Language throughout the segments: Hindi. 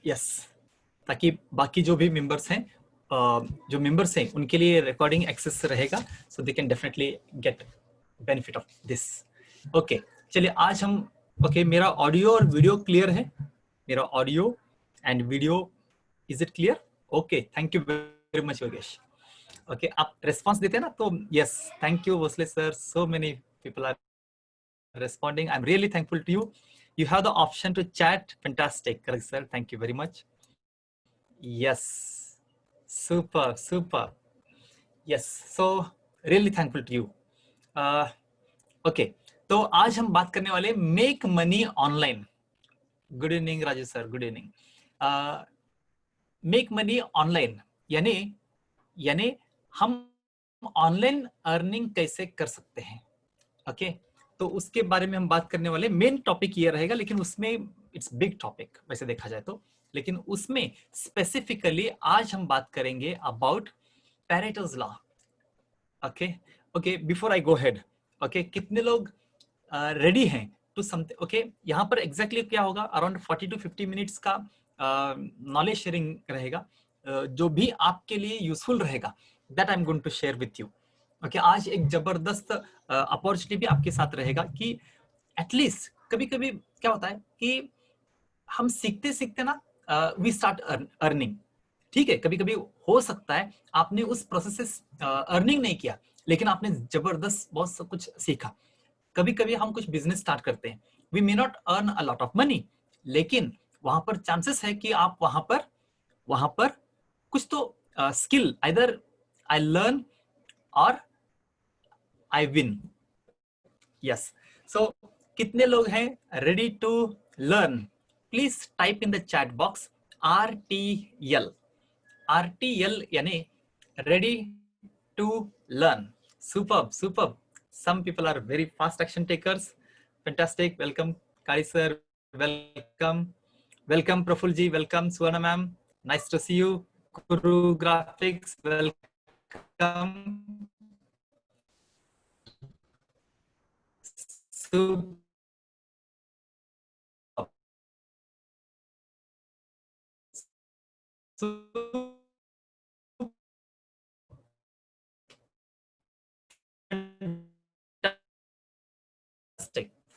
यस, ताकि बाकी जो भी मेंबर्स हैं, जो मेंबर्स हैं उनके लिए रिकॉर्डिंग एक्सेस रहेगा, so they can definitely get benefit of this. Okay, चलिए आज हम मेरा ऑडियो और वीडियो क्लियर है? मेरा audio and video, is it clear? Okay, thank you very much Yogesh. Okay, आप रेस्पॉन्स देते हैं ना, तो yes, thank you Bhosale sir, so many people are responding. I'm really thankful to you. You have the option to chat. Fantastic. Correct, sir. Thank you very much. Yes. Super, super. Yes. So, really thankful to you. Okay. तो आज हम बात करने वाले make money online. Good evening Raju sir, good evening. Make money online यानी हम ऑनलाइन अर्निंग कैसे कर सकते हैं। ओके, तो उसके बारे में हम बात करने वाले। मेन टॉपिक ये रहेगा, लेकिन उसमें इट्स बिग टॉपिक वैसे देखा जाए तो, लेकिन उसमें स्पेसिफिकली आज हम बात करेंगे about Pareto's law. Okay okay, before I go ahead, okay, कितने लोग रेडी हैं टू समथिंग? ओके, यहाँ पर एग्जैक्टली क्या होगा, अराउंड 40 to 50 मिनट्स का नॉलेज शेयरिंग रहेगा, जो भी आपके लिए यूजफुल रहेगा, that I am going to share with you. Okay, आज एक जबरदस्त अपॉर्चुनिटी भी आपके साथ रहेगा कि एटलीस्ट कभी कभी क्या होता है कि हम सीखते सीखते ना वी स्टार्ट अर्निंग। ठीक है, कभी कभी हो सकता है आपने उस प्रोसेस से अर्निंग नहीं किया, लेकिन आपने जबरदस्त बहुत सब कुछ सीखा। कभी कभी हम कुछ बिजनेस स्टार्ट करते हैं, we may not earn a lot of money, लेकिन वहां पर चांसेस है कि आप वहां पर कुछ तो स्किल, आइदर आई लर्न और आई विन। यस, सो कितने लोग हैं ready to learn? Please type in the chat box RTL। RTL यानी ready to learn. Superb, superb. Some people are very fast action takers. Fantastic. Welcome, Kari sir. Welcome. Welcome, Praful ji. Welcome, Suvarna ma'am. Nice to see you. Guru Graphics. Welcome. Superb.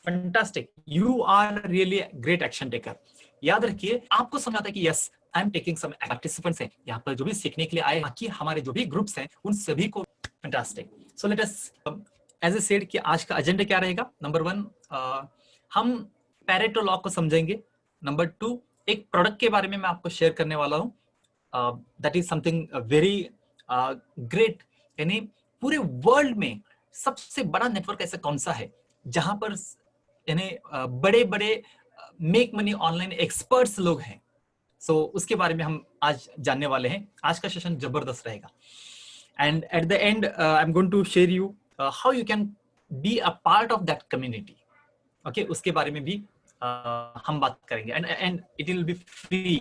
Fantastic, you are really great action taker. याद रखिए, आपको समझ आता है कि yes I am taking some participants हैं यहाँ पर जो भी सीखने के लिए आए, बाकी हमारे जो भी ग्रुप्स हैं उन सभी को। Fantastic. So let us as a said कि आज का एजेंडा क्या रहेगा। नंबर 1, हम पैरेटो लॉ को समझेंगे। नंबर 2, एक प्रोडक्ट के बारे में मैं आपको शेयर करने वाला हूँ, that is something very great. यानी पूरे वर्ल्ड में सबसे बड़ा नेटवर्क ऐसा कौन सा है जहां पर यानी बड़े बड़े मेक मनी ऑनलाइन एक्सपर्ट्स लोग हैं। सो उसके बारे में हम आज जानने वाले हैं। आज का सेशन जबरदस्त रहेगा, and at the end I am going to share you how you can be a part of that community. Okay, उसके बारे में भी हम बात करेंगे, and it will be free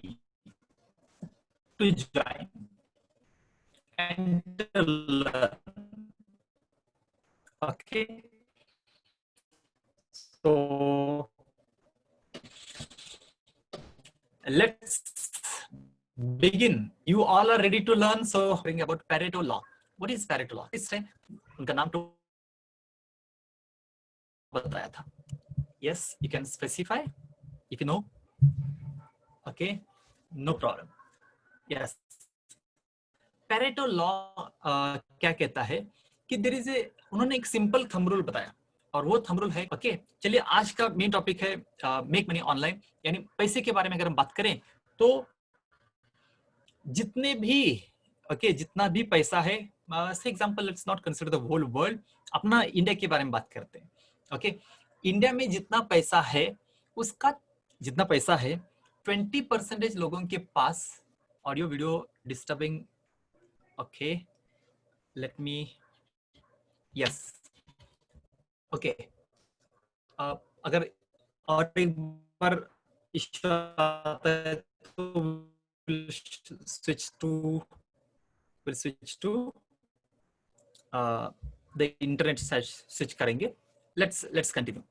to join and learn. Okay, so let's begin. You all are ready to learn, so bring about Pareto law. What is Pareto law? इस टाइम उनका नाम तो बताया था। Yes, you can specify if you know. Okay, no problem. Yes, Pareto law क्या कहता है कि there is a, उन्होंने एक सिंपल थंब रूल बताया, और वो थंब रूल है, ओके चलिए आज का मेन टॉपिक है मेक मनी ऑनलाइन, यानी पैसे के बारे में अगर हम बात करें तो जितने भी जितना भी पैसा है, से example let's not consider the whole world, अपना इंडिया के बारे में बात करते हैं। ओके, इंडिया में जितना पैसा है, उसका जितना पैसा है 20% लोगों के पास, audio video disturbing, okay let me, yes okay, अगर और एक बार इश्यू आता है तो switch to the internet switch करेंगे। let's continue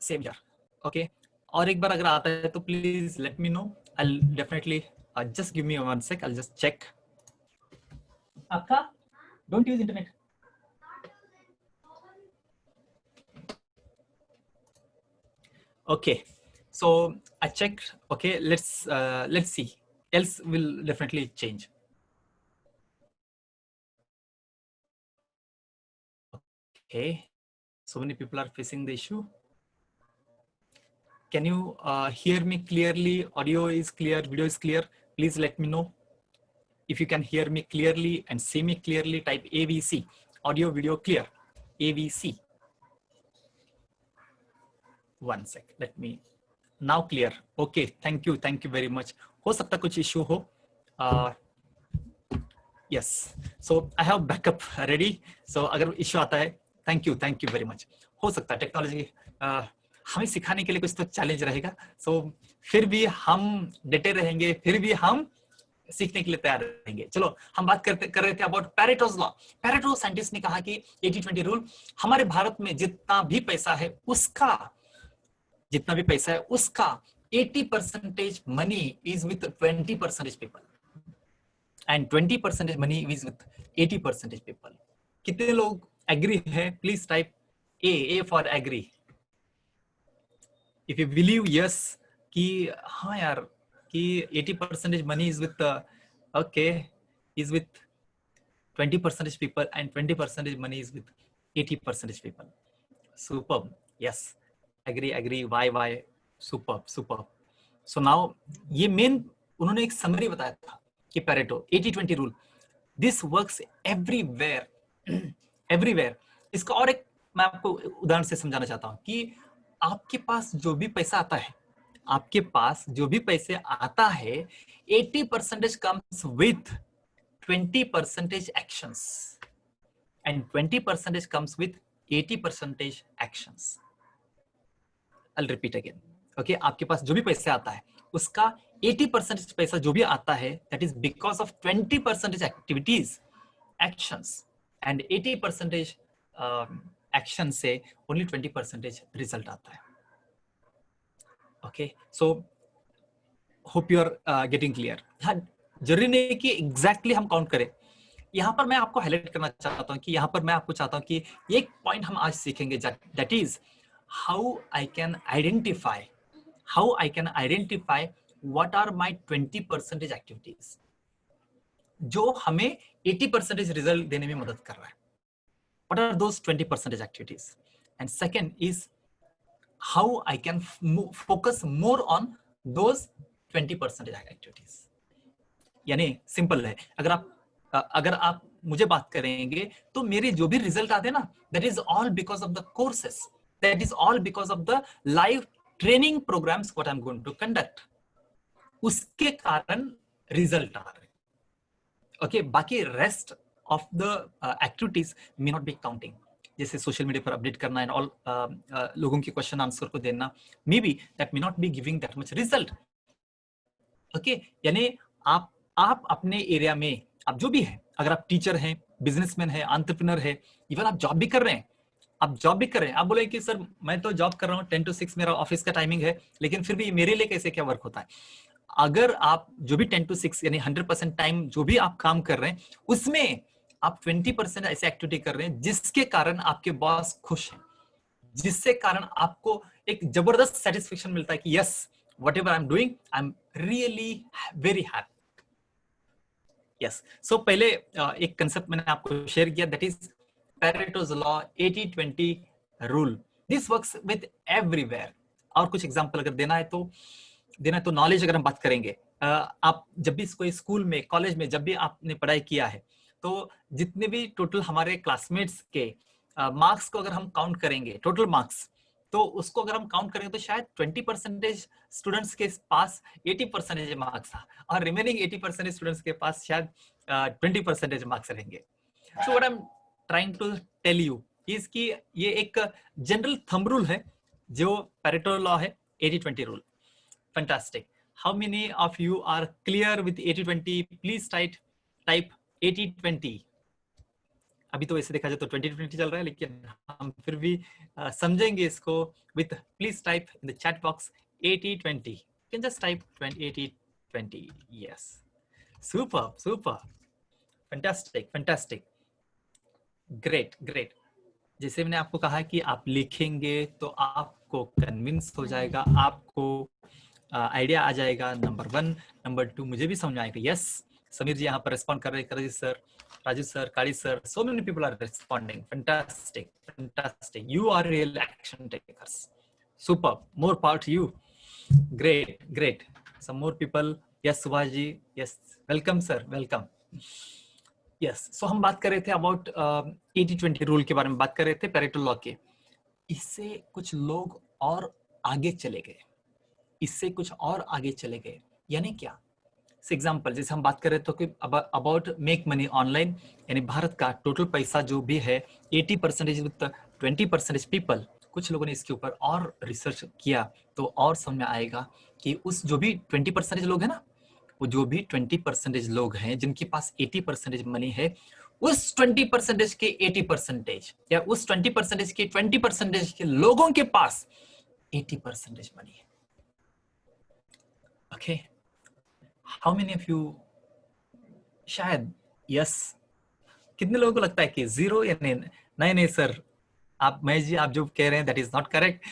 same here। okay, और एक बार अगर आता है तो please let me no, I'll definitely just give me 1 sec. I'll just check. Akka, don't use internet. Okay, so I checked. Okay, let's see. Else will definitely change. Okay, so many people are facing the issue. Can you hear me clearly? Audio is clear, video is clear. Please let me know. If you can hear me clearly and see me clearly, type AVC. Audio, video clear. AVC. 1 sec. Let me. Now clear. Okay. Thank you. Thank you very much. हो सकता कुछ issue हो. Yes. So I have backup ready. So अगर issue आता है, thank you very much. हो सकता है technology हमें सिखाने के लिए कुछ तो challenge रहेगा. So फिर भी हम डटे रहेंगे, फिर भी हम सीखने के लिए तैयार रहेंगे. चलो हम बात कर रहे थे अबाउट पैरेटोज लॉ. पैरेटो साइंटिस्ट ने कहा कि 80-20 रूल, हमारे भारत में जितना भी पैसा है उसका 80% money is with 20% people and 20% money is with 80% people. कितने लोग एग्री है? Please type A for agree. If you believe yes कि हाँ यार कि 80% money is with okay is with 20% people and 20% money is with 80% people. Superb. Yes, agree. Why superb. So now ये मेन उन्होंने एक समरी बताया था कि Pareto 80-20 rule, this works everywhere. इसका और एक मैं आपको उदाहरण से समझाना चाहता हूं कि आपके पास जो भी पैसा आता है 80% comes with 20% actions and 20% comes with 80% actions. I'll repeat again. Okay, आपके पास जो भी पैसा आता है उसका 80% पैसा जो भी आता है, that is because of 20% activities, actions, and 80% action से only 20% result आता है. Okay, so hope you are getting clear. हाँ, जरूरी नहीं कि एग्जैक्टली हम काउंट करें. यहाँ पर मैं आपको हाईलाइट करना चाहता हूँ कि यहाँ पर मैं आपको चाहता हूँ कि एक पॉइंट हम आज सीखेंगे, that is how I can identify what are my 20% activities जो हमें 80% रिजल्ट देने में मदद कर रहा है. What are those 20% activities? And second is how I can focus more on those 20% activities. यानी सिंपल है, अगर आप मुझे बात करेंगे तो मेरे जो भी रिजल्ट आते हैं ना, that is all because of the courses, that is all because of the live training programmes what I am going to conduct. उसके कारण रिजल्ट आ रहे. ओके, बाकी rest of the activities may not be counting. जैसे सोशल मीडिया पर अपडेट करना एंड ऑल, लोगों के क्वेश्चन आंसर को देना, maybe that may not be giving that much result. Okay, यानी आप अपने एरिया में आप जो भी है, अगर आप टीचर हैं, बिजनेसमैन है, एंटरप्रेन्योर है, इवन आप जॉब भी कर रहे हैं, आप बोले कि सर मैं तो जॉब कर रहा हूँ, 10 to 6 मेरा ऑफिस का टाइमिंग है, लेकिन फिर भी मेरे लिए कैसे क्या वर्क होता है. अगर आप जो भी 10 to 6 यानी 100% टाइम जो भी आप काम कर रहे हैं, उसमें आप 20% ऐसे एक्टिविटी कर रहे हैं जिसके कारण आपके बॉस खुश हैं, जिससे कारण आपको एक जबरदस्त सेटिस्फेक्शन मिलता है कि yes, whatever I'm doing, I'm really very happy. Yes. So पहले एक कंसेप्ट मैंने आपको शेयर किया, that is Pareto's law, 80-20 rule. This works with everywhere. और कुछ एग्जांपल अगर देना है तो नॉलेज अगर हम बात करेंगे, आप जब भी कोई स्कूल में, कॉलेज में जब भी आपने पढ़ाई किया है, तो जितने भी टोटल हमारे क्लासमेट्स के मार्क्स को अगर हम काउंट करेंगे, टोटल मार्क्स, तो उसको अगर हम काउंट करेंगे तो शायद 20% स्टूडेंट्स के पास 80% मार्क्स था और रिमेनिंग 80% स्टूडेंट्स के पास शायद 20% मार्क्स रहेंगे. So what I am trying to tell you is कि ये एक जनरल थंब रूल है जो पैरेटो लॉ है, 80-20 rule. Fantastic. How many of you are clear with 80-20? Please type 80-20. अभी तो वैसे देखा जाए तो 20-20 चल रहा है, लेकिन हम फिर भी समझेंगे इसको with, please type in the chat box 80-20. You can just type 80 20, yes. Super, super. Fantastic, fantastic. Great, great. जैसे मैंने आपको कहा कि आप लिखेंगे तो आपको कन्विंस हो जाएगा, आपको आइडिया आ जाएगा, नंबर 1। नंबर 2, मुझे भी समझ आएगा। यस, समीर जी यहाँ पर रिस्पॉन्ड कर रहे हैं, करजीत sir, Raju sir, Kali sir, so many people are responding. Fantastic, fantastic. You are real action takers. Super. More power to you. Great, great. Some more people. Yes, Subhash ji. Yes, welcome sir, welcome. Yes, so हम बात कर रहे थे अबाउट 80-20 रूल के बारे में बात कर रहे थे, पेरेटो लॉ के। इससे कुछ लोग और आगे चले गए, इससे कुछ और आगे चले गए, यानी क्या? एग्जाम्पल, जैसे हम बात कर रहे थे अबाउट मेक मनी ऑनलाइन, यानी भारत का टोटल पैसा जो भी है 80% विद 20% पीपल। कुछ लोगों ने इसके ऊपर और रिसर्च किया तो और समझ में आएगा कि उस जो भी 20% लोग हैं ना, वो जो भी 20% लोग हैं जिनके पास 80% मनी है, उस 20% के 80% या उस 20% के 20% के लोगों के पास 80% मनी है। Okay, how many of you, शायद यस, कितने लोगों को लगता है कि जीरो या नहीं? नहीं नहीं सर, आप महेश जी आप जो कह रहे हैं that is not correct,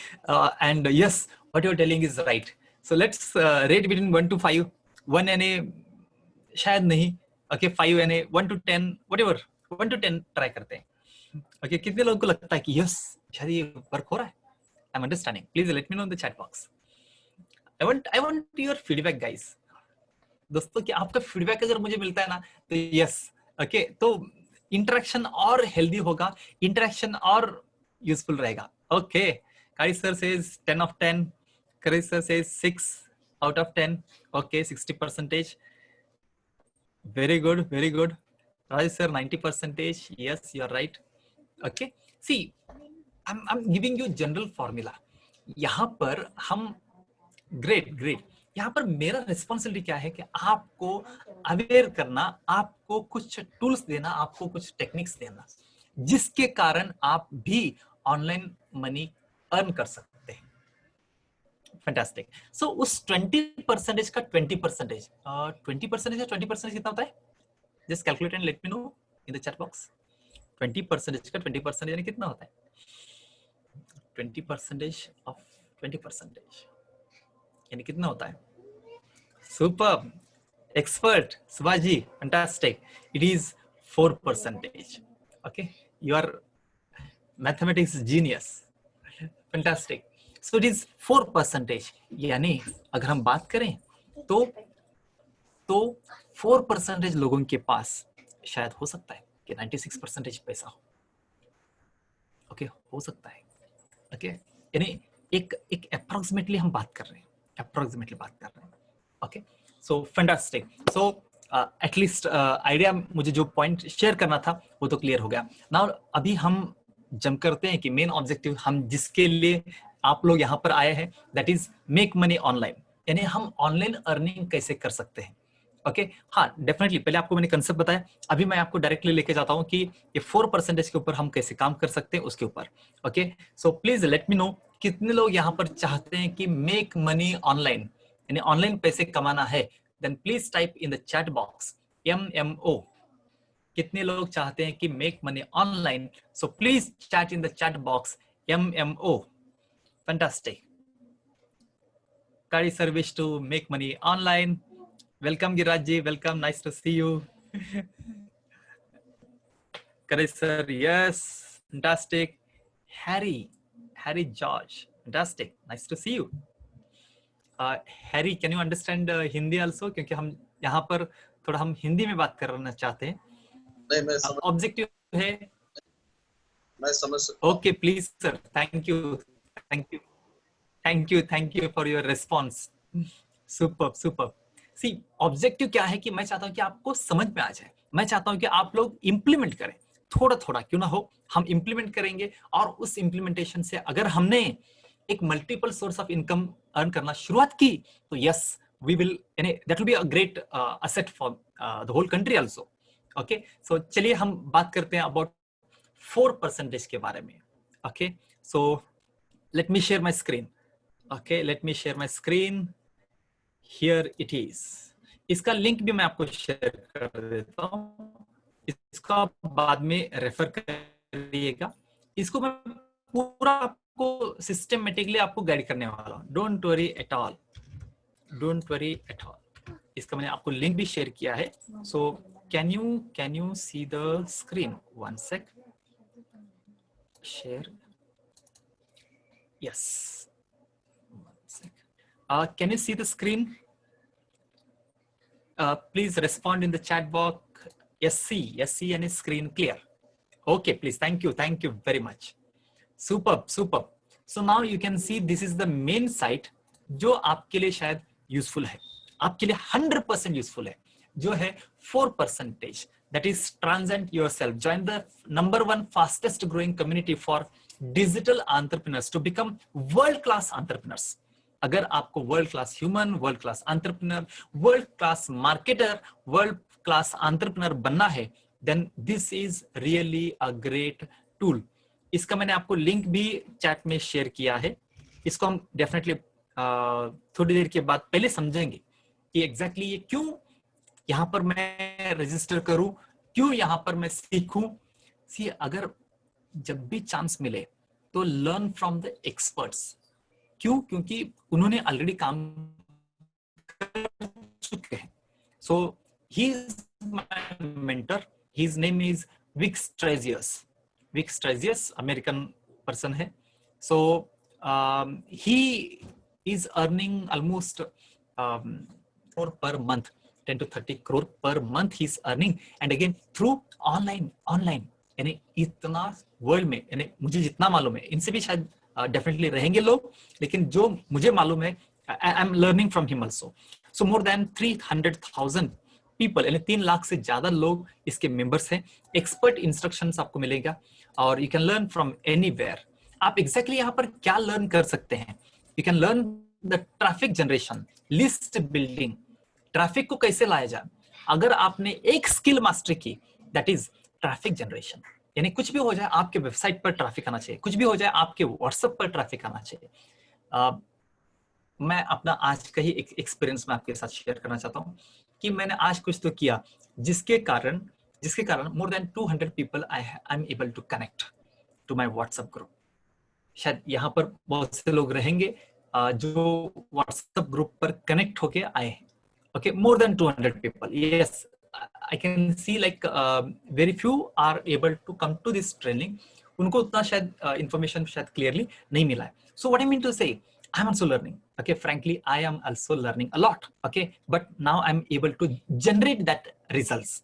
and yes what you are telling is right. So let's rate between 1 to 5। 1 यानी शायद नहीं, ओके, 5 यानी 1 to 10, व्हाटएवर, 1 to 10 ट्राई करते हैं। ओके, कितने लोगों को लगता है कि यस शायद ये वर्क हो रहा है? I am understanding, please let me no in the chat box. I want your feedback guys. दोस्तों कि आपका फीडबैक अगर मुझे मिलता है ना तो यस, ओके, तो इंटरेक्शन और हेल्दी होगा, इंटरेक्शन और यूजफुल रहेगा। Okay, Kai sir says 10 of 10, Kari sir says 6 out of 10, okay, 60%, very good, very good. Raj sir 90%, yes you are right. Okay, see I am giving you general formula. यहाँ पर हम, ग्रेट ग्रेट, यहाँ पर मेरा रिस्पॉन्सिबिलिटी क्या है कि आपको अवेयर करना, आपको कुछ टूल्स देना, आपको कुछ टेक्निक्स देना जिसके कारण आप भी ऑनलाइन मनी अर्न कर सकते हैं। फैंटास्टिक। सो उस 20% का 20%, 20% या 20% कितना होता है? Just calculate and let me no in the chat box. 20% का 20% यानी कितना होता है? 20% ऑफ 20% यानी कितना होता है? Superb, expert, Subhaji, fantastic. It is 4%. Okay, you are mathematics genius. Fantastic. So it is 4%. यानी अगर हम बात करें तो 4% लोगों के पास शायद हो सकता है कि 96% पैसा हो। ओके, हो सकता है। ओके, यानी एक अप्रोक्सीमेटली हम बात कर रहे हैं, अप्रोक्सीमेटली बात कर रहे हैं। ओके, सो फैंटास्टिक। सो एटलीस्ट आइडिया, मुझे जो पॉइंट शेयर करना था वो तो क्लियर हो गया। नाउ अभी हम जंप करते हैं कि मेन ऑब्जेक्टिव हम जिसके लिए आप लोग यहाँ पर आए हैं, that is make money online, यानी हम ऑनलाइन अर्निंग कैसे कर सकते हैं। ओके, हाँ डेफिनेटली, पहले आपको मैंने कंसेप्ट बताया, अभी मैं आपको डायरेक्टली लेके जाता हूँ कि ये 4% के ऊपर हम कैसे काम कर सकते हैं उसके ऊपर। Okay, so please let me know कितने लोग यहाँ पर चाहते हैं कि मेक मनी ऑनलाइन, यानी ऑनलाइन पैसे कमाना है। Then please type in the chat box MMO। कितने लोग चाहते हैं कि make money online? So please chat in the chat box MMO। Fantastic. Kari sir wish to make money online. Welcome Giraj ji, welcome, nice to see you. Kari sir, yes, fantastic. Harry George, fantastic, nice to see you. Harry, can you understand Hindi also? क्योंकि हम यहाँ पर थोड़ा हम हिंदी में बात करना चाहते हैं। नहीं, मैं समझ, ऑब्जेक्टिव है, मैं समझ सकता हूं। Okay please sir, thank you, thank you, thank you, thank you for your response. Super super. See objective क्या है कि मैं चाहता हूं कि आपको समझ में आ जाए, मैं चाहता हूं कि आप लोग इंप्लीमेंट करें, थोड़ा थोड़ा क्यों ना हो हम इंप्लीमेंट करेंगे, और उस इंप्लीमेंटेशन से अगर हमने एक multiple source of income earn करना शुरुआत की तो यस वी विल, यानी that will be a great asset for the whole country also. Okay, so चलिए हम बात करते हैं अबाउट 4% के बारे में। Okay, so let me share my screen. Okay, let me share my screen. Here it is. इसका लिंक भी मैं आपको शेयर कर देता हूँ, इसका बाद में रेफर करिएगा। इसको मैं पूरा आपको सिस्टमेटिकली आपको गाइड करने वाला हूँ। Don't worry at all, don't worry at all. इसका मैंने आपको लिंक भी शेयर किया है। So can you see the screen? One sec, share, yes, can you see the screen? Please respond in the chat box. SC and screen clear. Okay, please. Thank you very much. Superb. So now you can see this is the main site जो आपके लिए शायद यूजफुल है, आपके लिए 100% यूजफुल है, जो है 4%. That is transcend yourself. Join the #1 fastest growing community for digital entrepreneurs to become world class entrepreneurs. अगर आपको world class human, world class entrepreneur, world class marketer, world class entrepreneur बनना है, then this is really a great tool. इसका मैंने आपको लिंक भी चैट में शेयर किया है. इसको हम डेफिनेटली थोड़ी देर के बाद पहले समझेंगे कि एग्जैक्टली ये क्यों यहाँ पर मैं रजिस्टर करूं, क्यों यहाँ पर मैं सीखूं. सी, अगर जब भी चांस मिले तो लर्न फ्रॉम द एक्सपर्ट्स. क्यों? क्योंकि उन्होंने ऑलरेडी काम कर चुके हैं. So he is my mentor. His name is Vick Strategius. Vick Strategius American person है. So he is earning almost crore per month, 10 to 30 crore per month he's earning, and again through online. यानी इतना वर्ल्ड में, यानी मुझे जितना मालूम है, इनसे भी शायद डेफिनेटली रहेंगे लोग, लेकिन जो मुझे मालूम है, I am learning from him also. So more than 300,000 people, यानी 3 लाख से ज्यादा लोग इसके मेंबर्स हैं. एक्सपर्ट इंस्ट्रक्शंस आपको मिलेगा और you can learn from anywhere. आप एग्जैक्टली यहाँ पर क्या लर्न कर सकते हैं? You can learn the traffic generation, list building, traffic को कैसे लाया जाए. अगर आपने एक स्किल मास्टर की, that is ट्रैफिक जनरेशन, यानी कुछ भी हो जाए आपके वेबसाइट पर ट्रैफिक आना चाहिए, कुछ भी हो जाए आपके व्हाट्सएप पर ट्रैफिक आना चाहिए. मैं अपना आज का ही एक एक्सपीरियंस में आपके साथ शेयर करना चाहता हूँ कि मैंने आज कुछ तो किया जिसके कारण more than 200 people I am able to connect to my WhatsApp group. शायद यहाँ पर बहुत से लोग रहेंगे जो व्हाट्सएप ग्रुप पर कनेक्ट होके आए हैं. Okay, more than 200 people. Yes, I can see like very few are able to come to this training. उनको उतना शायद इंफॉर्मेशन शायद क्लियरली नहीं मिला है. So what I mean to say, I am also learning. Okay, frankly I am also learning a lot. Okay, but now I am able to generate that results.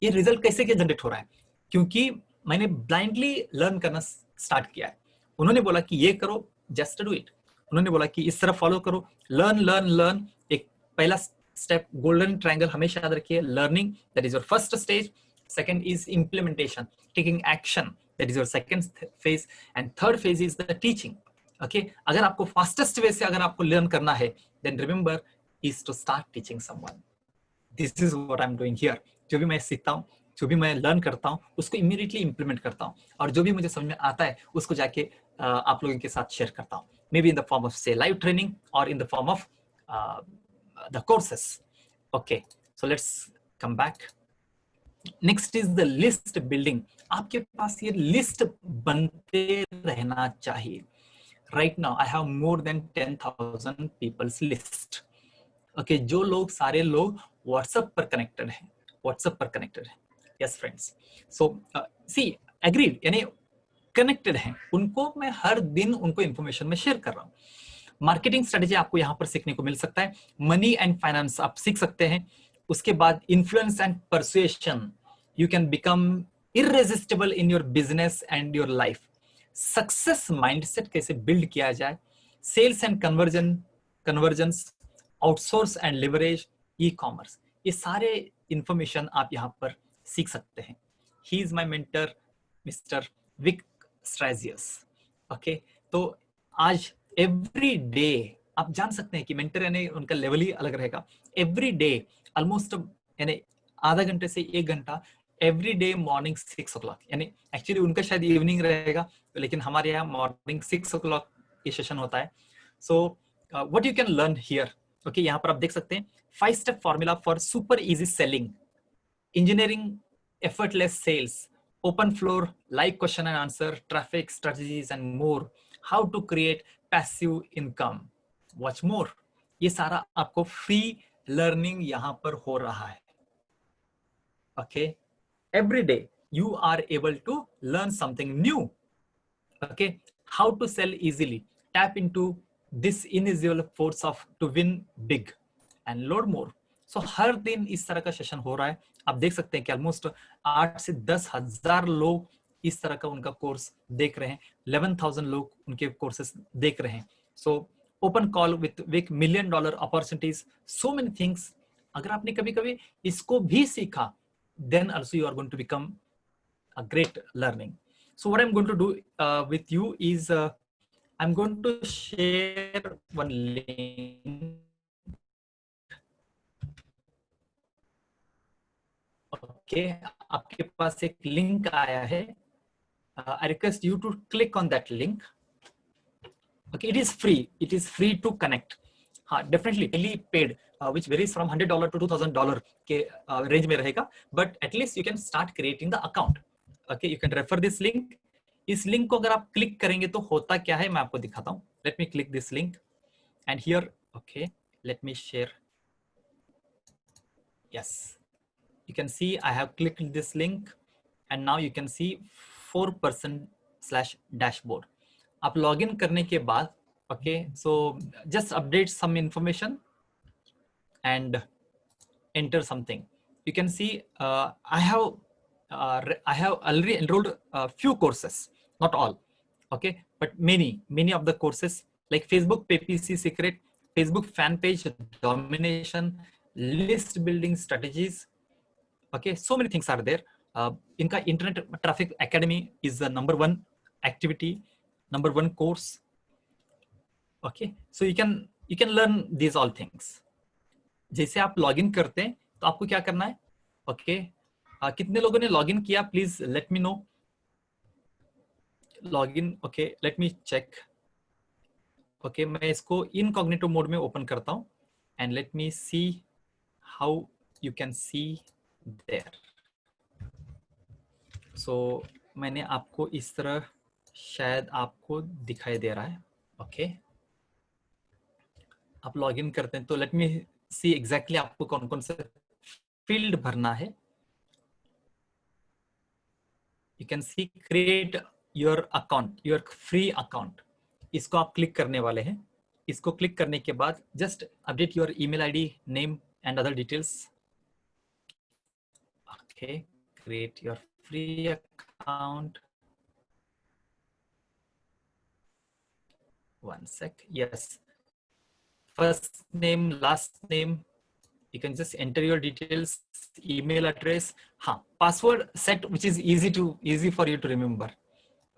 ये रिजल्ट कैसे क्या जनरेट हो रहा है? क्योंकि मैंने ब्लाइंडली लर्न करना स्टार्ट किया है. उन्होंने बोला कि ये करो, जस्ट डू इट. उन्होंने बोला कि इस तरह फॉलो करो, लर्न. एक पहला स्टेप, गोल्डन ट्रायंगल हमेशा याद रखिए. Learning, that is your first stage. Second is implementation, taking action, that is your second phase. And third phase is the teaching. Okay, अगर आपको फास्टेस्ट वे से अगर आपको लर्न करना है, then remember is to start teaching someone. This is what I am doing here. जो भी मैं सीखता हूँ, जो भी मैं लर्न करता हूँ, उसको इमीडिएटली इंप्लीमेंट करता हूँ, और जो भी मुझे समझ में आता है उसको जाके आप लोगों के साथ शेयर करता हूँ. Maybe in the form of say live training और in the form of the courses. Okay, so let's come back. Next is the list building. आपके पास ये लिस्ट बनते रहना चाहिए. Right now I have more than 10,000 people's list. Okay, जो लोग, सारे लोग व्हाट्सएप पर कनेक्टेड हैं. Yes friends. So see, agreed, यानी कनेक्टेड हैं. उनको मैं हर दिन उनको इंफॉर्मेशन में शेयर कर रहा हूँ. मार्केटिंग स्ट्रेटेजी आपको यहाँ पर सीखने को मिल सकता है. मनी एंड फाइनेंस आप सीख सकते हैं. उसके बाद influence and persuasion, you can become irresistible in your business and your life. Success mindset कैसे बिल्ड किया जाए. Sales and conversions, outsource and leverage, e commerce, ये सारे इंफॉर्मेशन आप यहाँ पर सीख सकते हैं. He is my mentor mister Vick Strategius. Okay, तो आज एवरी डे आप जान सकते हैं कि मेंटर यानी उनका लेवल ही अलग रहेगा. एवरी डे ऑलमोस्ट, यानी आधा घंटे से 1 घंटा एवरी डे मॉर्निंग 6 o'clock, यानी एक्चुअली उनका शायद इवनिंग रहेगा, लेकिन हमारे यहाँ मॉर्निंग 6 o'clock ये सेशन होता है. So what you can learn here. Okay, यहाँ पर आप देख सकते हैं 5 step formula for super easy selling, engineering effortless sales, open floor, live question and answer, traffic strategies and more, how to create passive income, watch more. ये सारा आपको फ्री लर्निंग यहाँ पर हो रहा है. Okay, every day you are able to learn something new. Okay, how to sell easily, tap into this invisible force of to win big and load more. So हर दिन इस तरह का सेशन हो रहा है. आप देख सकते हैं कि ऑलमोस्ट 8 से 10,000 लोग इस तरह का उनका कोर्स देख रहे हैं. 11,000 लोग उनके कोर्सेस देख रहे हैं. So open call with $1 million opportunities, so many things. अगर आपने कभी कभी इसको भी सीखा, then also you are going to become a great learning. So what I'm going to do with you is I'm going to share one link. Okay, आपके पास एक लिंक आया है. I request you to click on that link. Okay, it is free. It is free to connect. हाँ, definitely daily paid, which varies from $100 to $2,000 के range में रहेगा. But at least you can start creating the account. Okay, you can refer this link. इस लिंक को अगर आप क्लिक करेंगे तो होता क्या है मैं आपको दिखाता हूँ. Let me click this link and here, okay, let me share. Yes, you can see I have clicked this link and now you can see 4%/dashboard. आप लॉगिन करने के बाद, okay, so just update some information and enter something. You can see I have already enrolled a few courses, not all, okay, but many of the courses like Facebook PPC secret, Facebook fan page domination, list building strategies. Okay, so many things are there. Inka internet traffic academy is the #1 activity, #1 course. Okay, so you can learn these all things. जैसे आप लॉगिन करते हैं तो आपको क्या करना है. ओके, कितने लोगों ने लॉगिन किया, please let me know. Login, okay, let me check. Okay, मैं इसको इनकॉग्निटो मोड में ओपन करता हूं and let me see how you can see there. So मैंने आपको इस तरह शायद आपको दिखाई दे रहा है. ओके, आप लॉगिन करते हैं तो लेट मी सी एग्जैक्टली आपको कौन कौन से फील्ड भरना है. You can see create your account, your free account. इसको आप क्लिक करने वाले हैं. इसको क्लिक करने के बाद just update your email ID, name and other details. Okay, create your free account. One sec. Yes, first name, last name. You can just enter your details, email address. हाँ, password set which is easy for you to remember.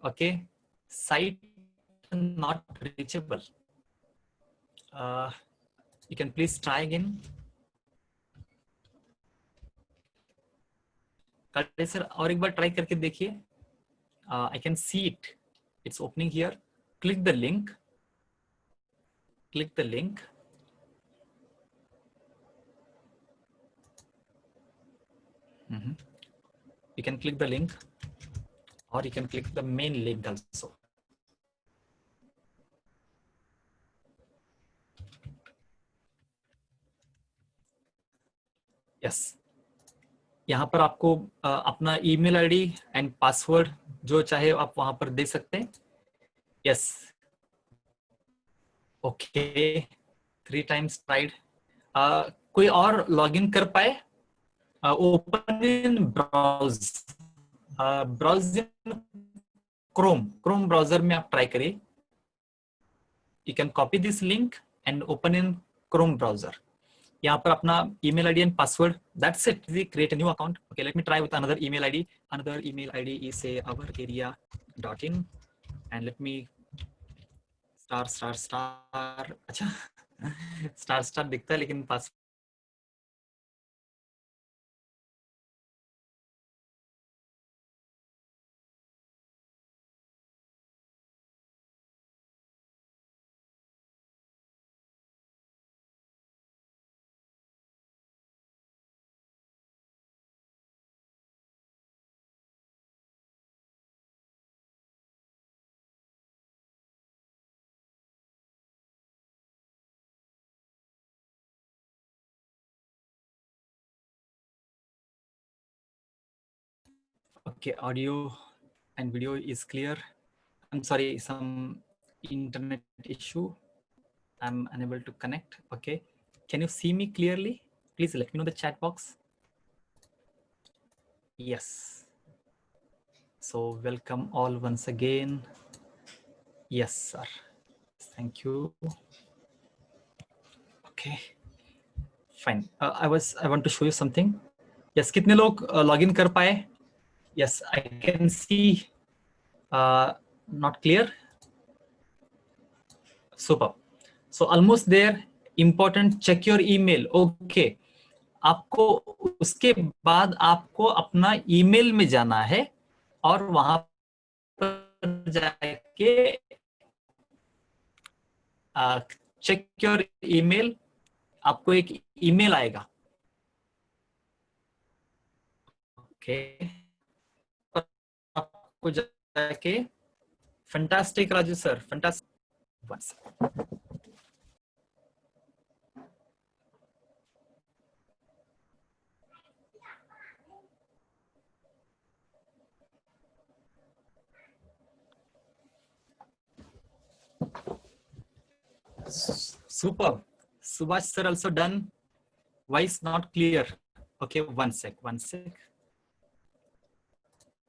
Okay, site not reachable. You can please try again. Sir और एक बार ट्राई करके देखिए. I can see it. It's opening here. Click the link. Click the link. You can click the link, or you can click the main link also. Yes. यहाँ पर आपको अपना ईमेल आईडी एंड पासवर्ड जो चाहे आप वहां पर दे सकते हैं. Yes, okay, 3 times tried. कोई और लॉगिन कर पाए? Open in browse, browse in Chrome browser में आप ट्राई करिए. You can copy this link and open in Chrome browser. यहाँ पर अपना email ID and password. That's it. We create a new account. Okay, let me try with another email ID. Another email ID is say ourarea.in and let me star. अच्छा star दिखता है लेकिन पास Okay, audio and video is clear. I'm sorry, some internet issue. I'm unable to connect. Okay, can you see me clearly? Please let me know the chat box. Yes. So welcome all once again. Yes, sir. Thank you. Okay, fine. I want to show you something. Yes, कितने लोग login कर पाए? Yes, I can see. Not clear. Super. So almost there. Important. Check your email. Okay. आपको उसके बाद आपको अपना ईमेल में जाना है और वहां पर जाके चेक योर ईमेल. आपको एक ईमेल आएगा. ओके, आपको जाके fantastic Raju sir, fantastic. One second. Super. Subhash sir also done. Why is not clear? Okay, one sec.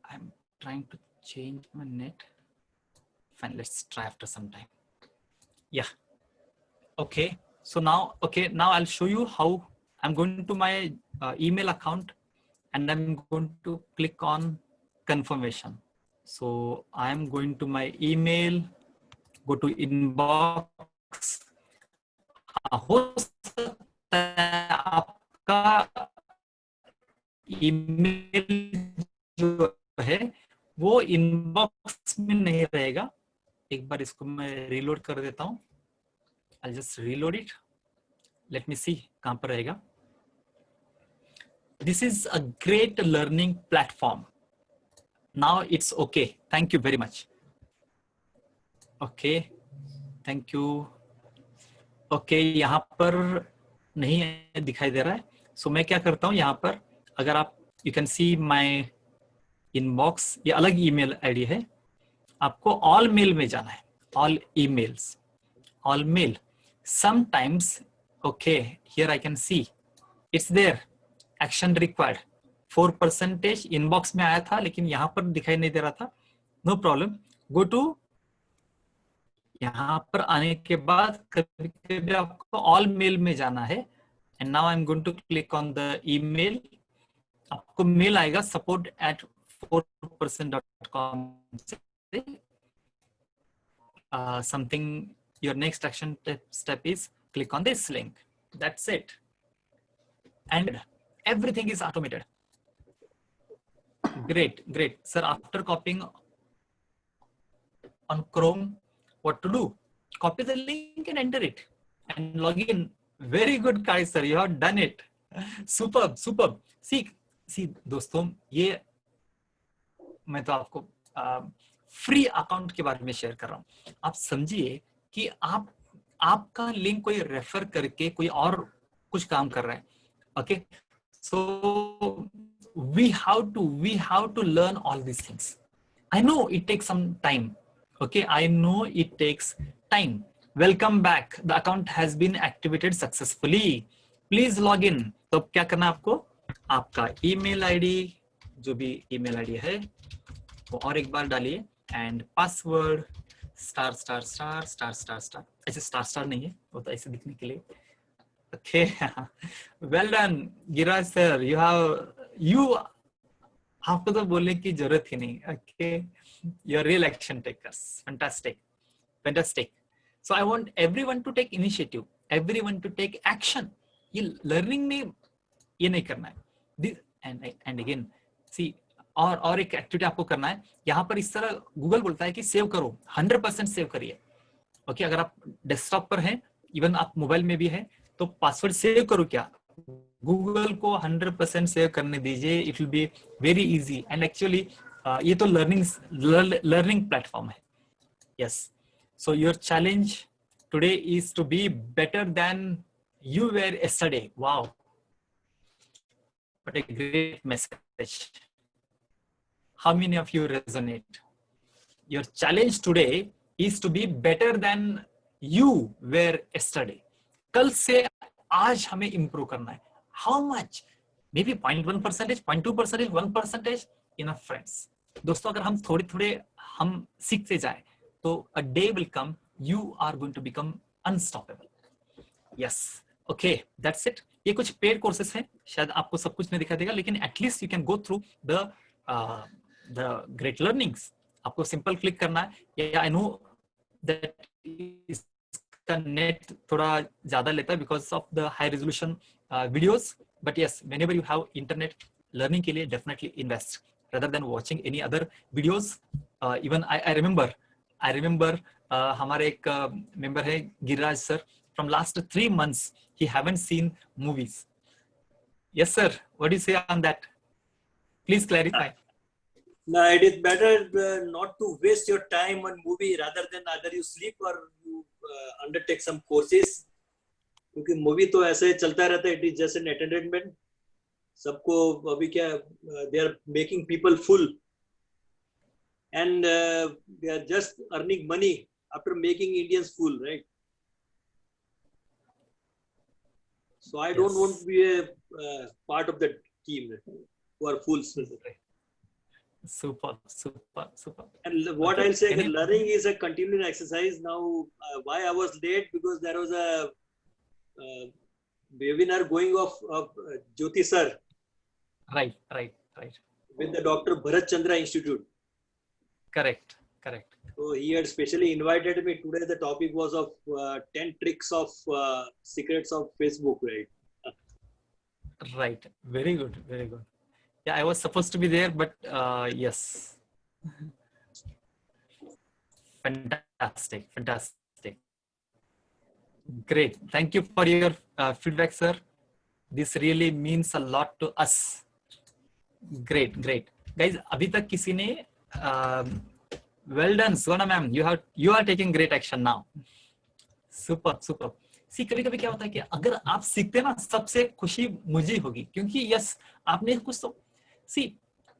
I'm trying to change my net. Fine, let's try after some time. Yeah. Okay. So now I'll show you how. I'm going to my email account and I'm going to click on confirmation. So I'm going to my email, go to inbox. हो सकता है आपका ईमेल जो है वो इनबॉक्स में नहीं रहेगा. एक बार इसको मैं रीलोड कर देता हूं. I'll just reload it. Let me see कहां पर रहेगा. This is a great learning platform. Now it's okay. Thank you very much. Okay, thank you. Okay, यहाँ पर नहीं दिखाई दे रहा है. So मैं क्या करता हूँ यहाँ पर, अगर आप you can see my inbox, ये अलग email ID है. आपको all mail में जाना है. All emails, all mail. Sometimes, okay, here I can see it's there. Action required. 4% inbox में आया था लेकिन यहाँ पर दिखाई नहीं दे रहा था. No problem. Go to यहाँ पर आने के बाद कभी आपको ऑल मेल में जाना है. And now I am going to click on the email. आपको मेल आएगा support@4%.com से. Something, your next action step is click on this link. That's it. And everything is automated. Great. Sir, after copying on Chrome, what to do? Copy the link and enter it and log in. Very good, Kai sir, you have done it. Superb. See दोस्तों, ये मैं तो आपको फ्री अकाउंट के बारे में शेयर कर रहा हूँ. आप समझिए कि आपका लिंक कोई रेफर करके कोई और कुछ काम कर रहा है. Okay, so we have to learn all these things. I know it takes some time. Okay, I know it takes time. Welcome back. The account has been activated successfully. Please log in. तो क्या करना है आपको? आपका ईमेल आईडी, जो भी ईमेल आईडी है वो और एक बार डालिए एंड पासवर्ड स्टार. ऐसे स्टार नहीं है, वो तो ऐसे दिखने के लिए. Okay, well done garage sir. आपको तो बोलने की जरूरत ही नहीं. Okay, you're real action takers. Fantastic. So I want everyone to take initiative, everyone to take action. ये learning में ये नहीं करना है. And again, see, और एक एक्टिविटी आपको करना है. यहाँ पर इस तरह गूगल बोलता है कि सेव करो, 100% सेव करिए. ओके, अगर आप डेस्कटॉप पर हैं, इवन आप मोबाइल में भी हैं, तो पासवर्ड सेव करो. क्या गूगल को 100% सेव करने दीजिए. It will be very easy. And actually ये तो लर्निंग प्लेटफॉर्म है. Yes, so your challenge today is to be better than you were yesterday. Wow, what a great message. how many of you resonate? Your challenge today is to be better than you were yesterday. कल से आज हमें improve करना है. How much? Maybe 0.1%, 0.2%, 1%. Enough friends. दोस्तों अगर हम थोड़े-थोड़े हम सीखते जाए, तो a day will come, you are going to become unstoppable. Yes. Okay, that's it. ये कुछ पेड कोर्सेस हैं, शायद आपको सब कुछ नहीं दिखा देगा, लेकिन at least you can go through the great learnings. आपको सिंपल क्लिक करना है. या आई नो दैट इसका नेट थोड़ा ज्यादा लेता है because of the high resolution videos, but yes, whenever you have internet, learning के लिए definitely invest rather than watching any other videos. Even I remember हमारे एक member है Giriraj sir. From last 3 months, he haven't seen movies. Yes, sir. What do you say on that? Please clarify. No, it is better not to waste your time on movie rather than either you sleep or you undertake some courses. क्योंकि मूवी तो ऐसे चलता रहता है. It is just an entertainment. सबको अभी क्या, they are making people full and they are just earning money after making Indians full, right? So I don't want to be a part of that team who are fools. Super. And what I'll say, learning is a continuing exercise. Now, why I was late, because there was a webinar going off of Jyoti sir. Right. With the Dr. Bharat Chandra Institute. Correct. So he had specially invited me. Today the topic was of 10 tricks of secrets of Facebook, right? Right. Very good. Yeah, I was supposed to be there, but yes. Fantastic. Great. Thank you for your feedback, sir. This really means a lot to us. Great. Guys, अभी तक किसी ने well done, Swana ma'am. You are taking great action now. Super. See, कभी-कभी क्या होता है कि अगर आप सीखते ना, सबसे खुशी मुझे होगी, क्योंकि यस, आपने कुछ तो सी.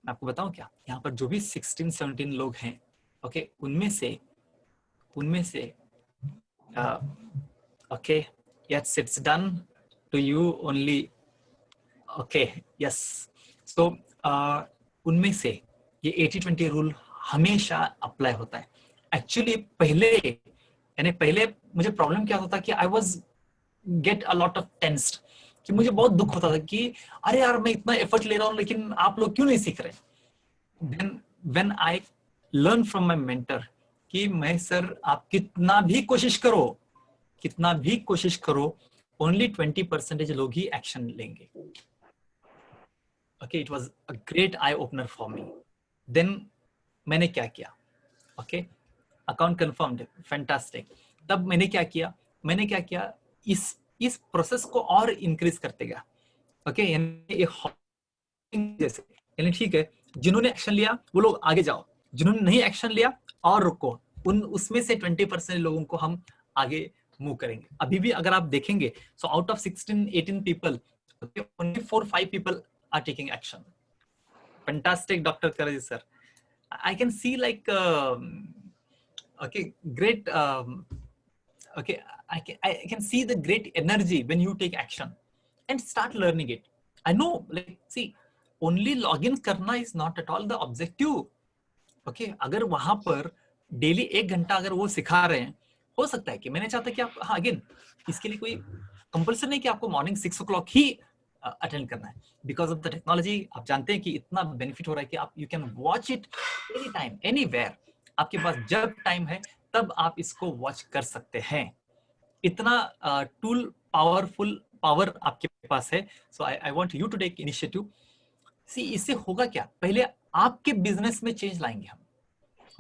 मैं आपको बताऊं क्या, यहाँ पर जो भी 16-17 लोग हैं, ओके, उनमें से okay, yes, it's done to you only. Okay, yes. So उनमें से ये 80-20 रूल हमेशा अप्लाई होता है. एक्चुअली पहले मुझे प्रॉब्लम क्या होता कि I was get a lot of tensed, कि मुझे बहुत दुख होता था कि अरे यार, मैं इतना एफर्ट ले रहा हूँ लेकिन आप लोग क्यों नहीं सीख रहे. Then when I learn from my mentor कि मैं सर, आप कितना भी कोशिश करो, ओनली 20% लोग ही एक्शन लेंगे. Okay, it was a great eye opener for me. Then मैंने क्या किया, ओके, अकाउंट कंफर्म्ड, फैंटास्टिक. तब मैंने क्या किया, इस प्रोसेस को और इंक्रीज करते गया. ओके, यानी जैसे, यानी ठीक है, जिन्होंने एक्शन लिया वो लोग आगे जाओ, जिन्होंने नहीं एक्शन लिया और रुको. उसमें से 20% लोगों को हम आगे मूव करेंगे. अभी भी अगर आप देखेंगे, so out of 16-18 people, only 4-5 people are taking action. Fantastic, Dr. Karaj sir. I can see like okay, great. Okay, I can see the great energy when you take action and start learning it. I know, like, see, only login करना is not at all the objective. Okay, अगर वहां पर डेली 1 घंटा अगर वो सिखा रहे हैं, हो सकता है कि मैंने चाहता कि आप, हाँ, अगेन इसके लिए कोई कंपल्सन नहीं कि आपको मॉर्निंग 6 o'clock ही अटेंड करना है. बिकॉज ऑफ द टेक्नोलॉजी आप जानते हैं कि इतना बेनिफिट हो रहा है कि आप you can watch it any time, anywhere. आपके पास जब टाइम है तब आप इसको वॉच कर सकते हैं. इतना टूल पावर आपके पास है. So I want you to take initiative. See, इससे होगा क्या, पहले आपके बिजनेस में चेंज लाएंगे हम.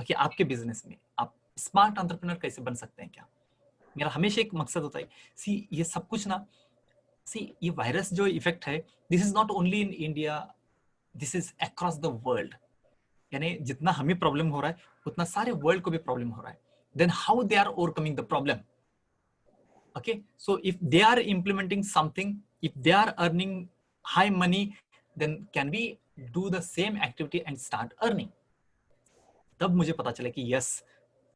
ओके, आपके बिजनेस में आप स्मार्ट एंटरप्रेन्योर कैसे बन सकते हैं क्या, मेरा हमेशा एक मकसद होता है. सी, ये सब कुछ ना, सी, ये वायरस जो इफेक्ट है, this is not only in India, this is across the world. यानी जितना हमें प्रॉब्लम हो रहा है उतना सारे वर्ल्ड को भी प्रॉब्लम हो रहा है. Then how they are overcoming the problem. Okay, so if they are implementing something, if they are earning high money, then can we do the same activity and start earning? तब मुझे पता चला कि यस,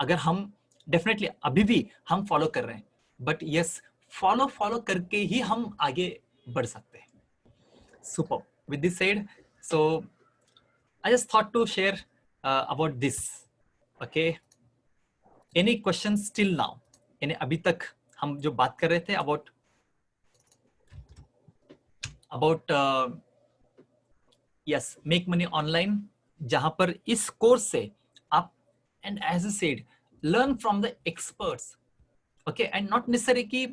अगर हम डेफिनेटली अभी भी हम फॉलो कर रहे हैं, बट यस, फॉलो करके ही हम आगे बढ़ सकते हैं. Super. With this said, so I just thought to share about this. Okay, any question still now? यानी अभी तक हम जो बात कर रहे थे about yes, make money online, जहां पर इस कोर्स से आप, and as I said, learn from the experts. Okay, and not necessary कि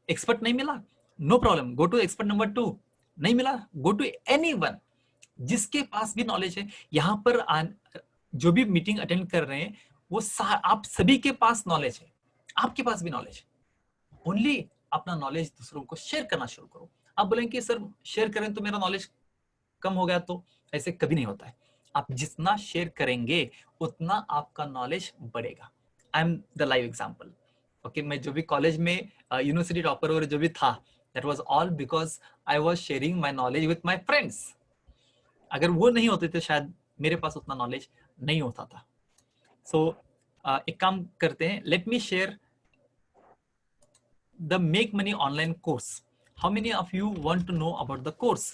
एक्सपर्ट नहीं मिला, no problem, go to expert number 2. नहीं मिला, गो टू एनीवन जिसके पास भी नॉलेज है. यहाँ पर जो भी मीटिंग अटेंड कर रहे हैं वो आप सभी के पास नॉलेज है, आपके पास भी नॉलेज है. ओनली अपना नॉलेज दूसरों को शेयर करना शुरू करो. आप बोलेंगे कि सर शेयर करें तो मेरा नॉलेज कम हो गया, तो ऐसे कभी नहीं होता है. आप जितना शेयर करेंगे उतना आपका नॉलेज बढ़ेगा. I am the live example. Okay, मैं जो भी कॉलेज में यूनिवर्सिटी टॉपर और जो भी था, that was all because I was sharing my knowledge with my friends. अगर वो नहीं होते तो शायद मेरे पास उतना नॉलेज नहीं होता था. सो एक काम करते हैं, late me share the Make Money online course. How many of you want to know about the course?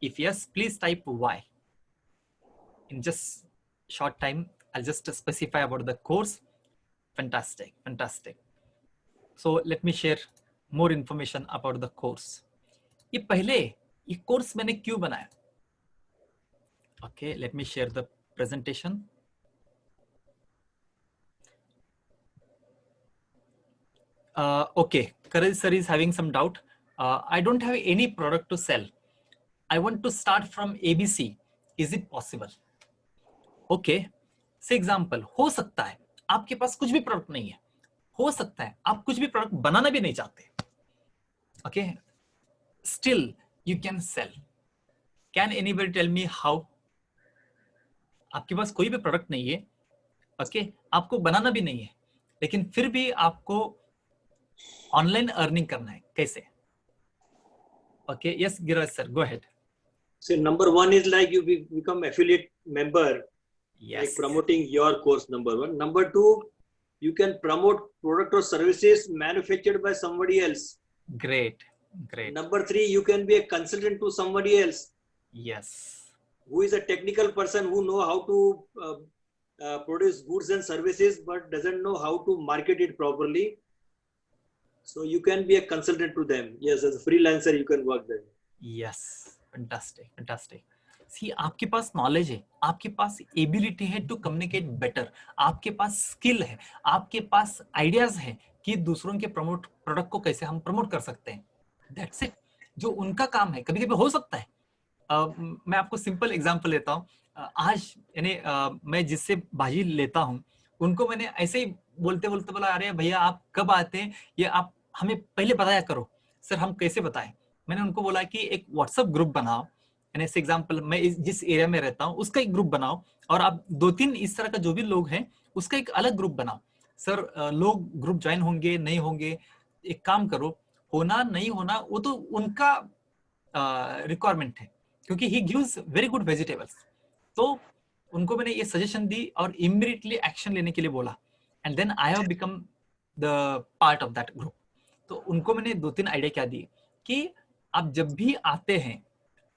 If yes, please type Y. In just short time, I'll just specify about the course. Fantastic, fantastic. So let me share more information about the course. ये पहले ये कोर्स मैंने क्यों बनाया? Okay, let me share the presentation. Okay, Courage sir is having some doubt. I don't have any product to sell. I want to start from ABC. Is it possible? Okay, से एग्जाम्पल हो सकता है आपके पास कुछ भी प्रोडक्ट नहीं है, हो सकता है आप कुछ भी प्रोडक्ट बनाना भी नहीं चाहते. Okay, still you can sell. Can anybody tell me how? आपके पास कोई भी प्रोडक्ट नहीं है, ओके, आपको बनाना भी नहीं है, लेकिन फिर भी आपको ऑनलाइन अर्निंग करना है. कैसे? Okay, yes Giriraj sir, go ahead. So number 1 is like you become affiliate member. Yes. Like promoting your course, number 1. Number 2, you can promote product or services manufactured by somebody else. Great, great. Number 3, you can be a consultant to somebody else. Yes. Who is a technical person who know how to produce goods and services but doesn't know how to market it properly. So you can be a consultant to them. Yes, as a freelancer, you can work there. Yes, fantastic, fantastic. See, आपके पास नॉलेज है, आपके पास एबिलिटी है टू कम्युनिकेट बेटर, आपके पास स्किल है, आपके पास आइडियाज है कि दूसरों के प्रोडक्ट को कैसे हम प्रमोट कर सकते हैं. That's it. जो उनका काम है, कभी कभी हो सकता है. मैं आपको सिंपल एग्जांपल लेता हूँ. आज यानी मैं जिससे भाजी लेता हूँ उनको मैंने ऐसे ही बोलते बोलते बोला, अरे भैया आप कब आते हैं, ये आप हमें पहले बताया करो. सर हम कैसे बताएं? मैंने उनको बोला कि एक व्हाट्सएप ग्रुप बनाओ, यानी ऐसे एग्जांपल मैं जिस एरिया में रहता हूँ उसका एक ग्रुप बनाओ, और आप 2-3 इस तरह का जो भी लोग हैं उसका एक अलग ग्रुप बनाओ. सर लोग ग्रुप ज्वाइन होंगे नहीं होंगे, एक काम करो, होना नहीं होना वो तो उनका रिक्वायरमेंट है, क्योंकि he gives very good vegetables. तो उनको मैंने ये सजेशन दी और इमीडिएटली एक्शन लेने के लिए बोला, and then I have become the part of that group. तो उनको मैंने 2-3 आइडिया क्या दिए कि आप जब भी आते हैं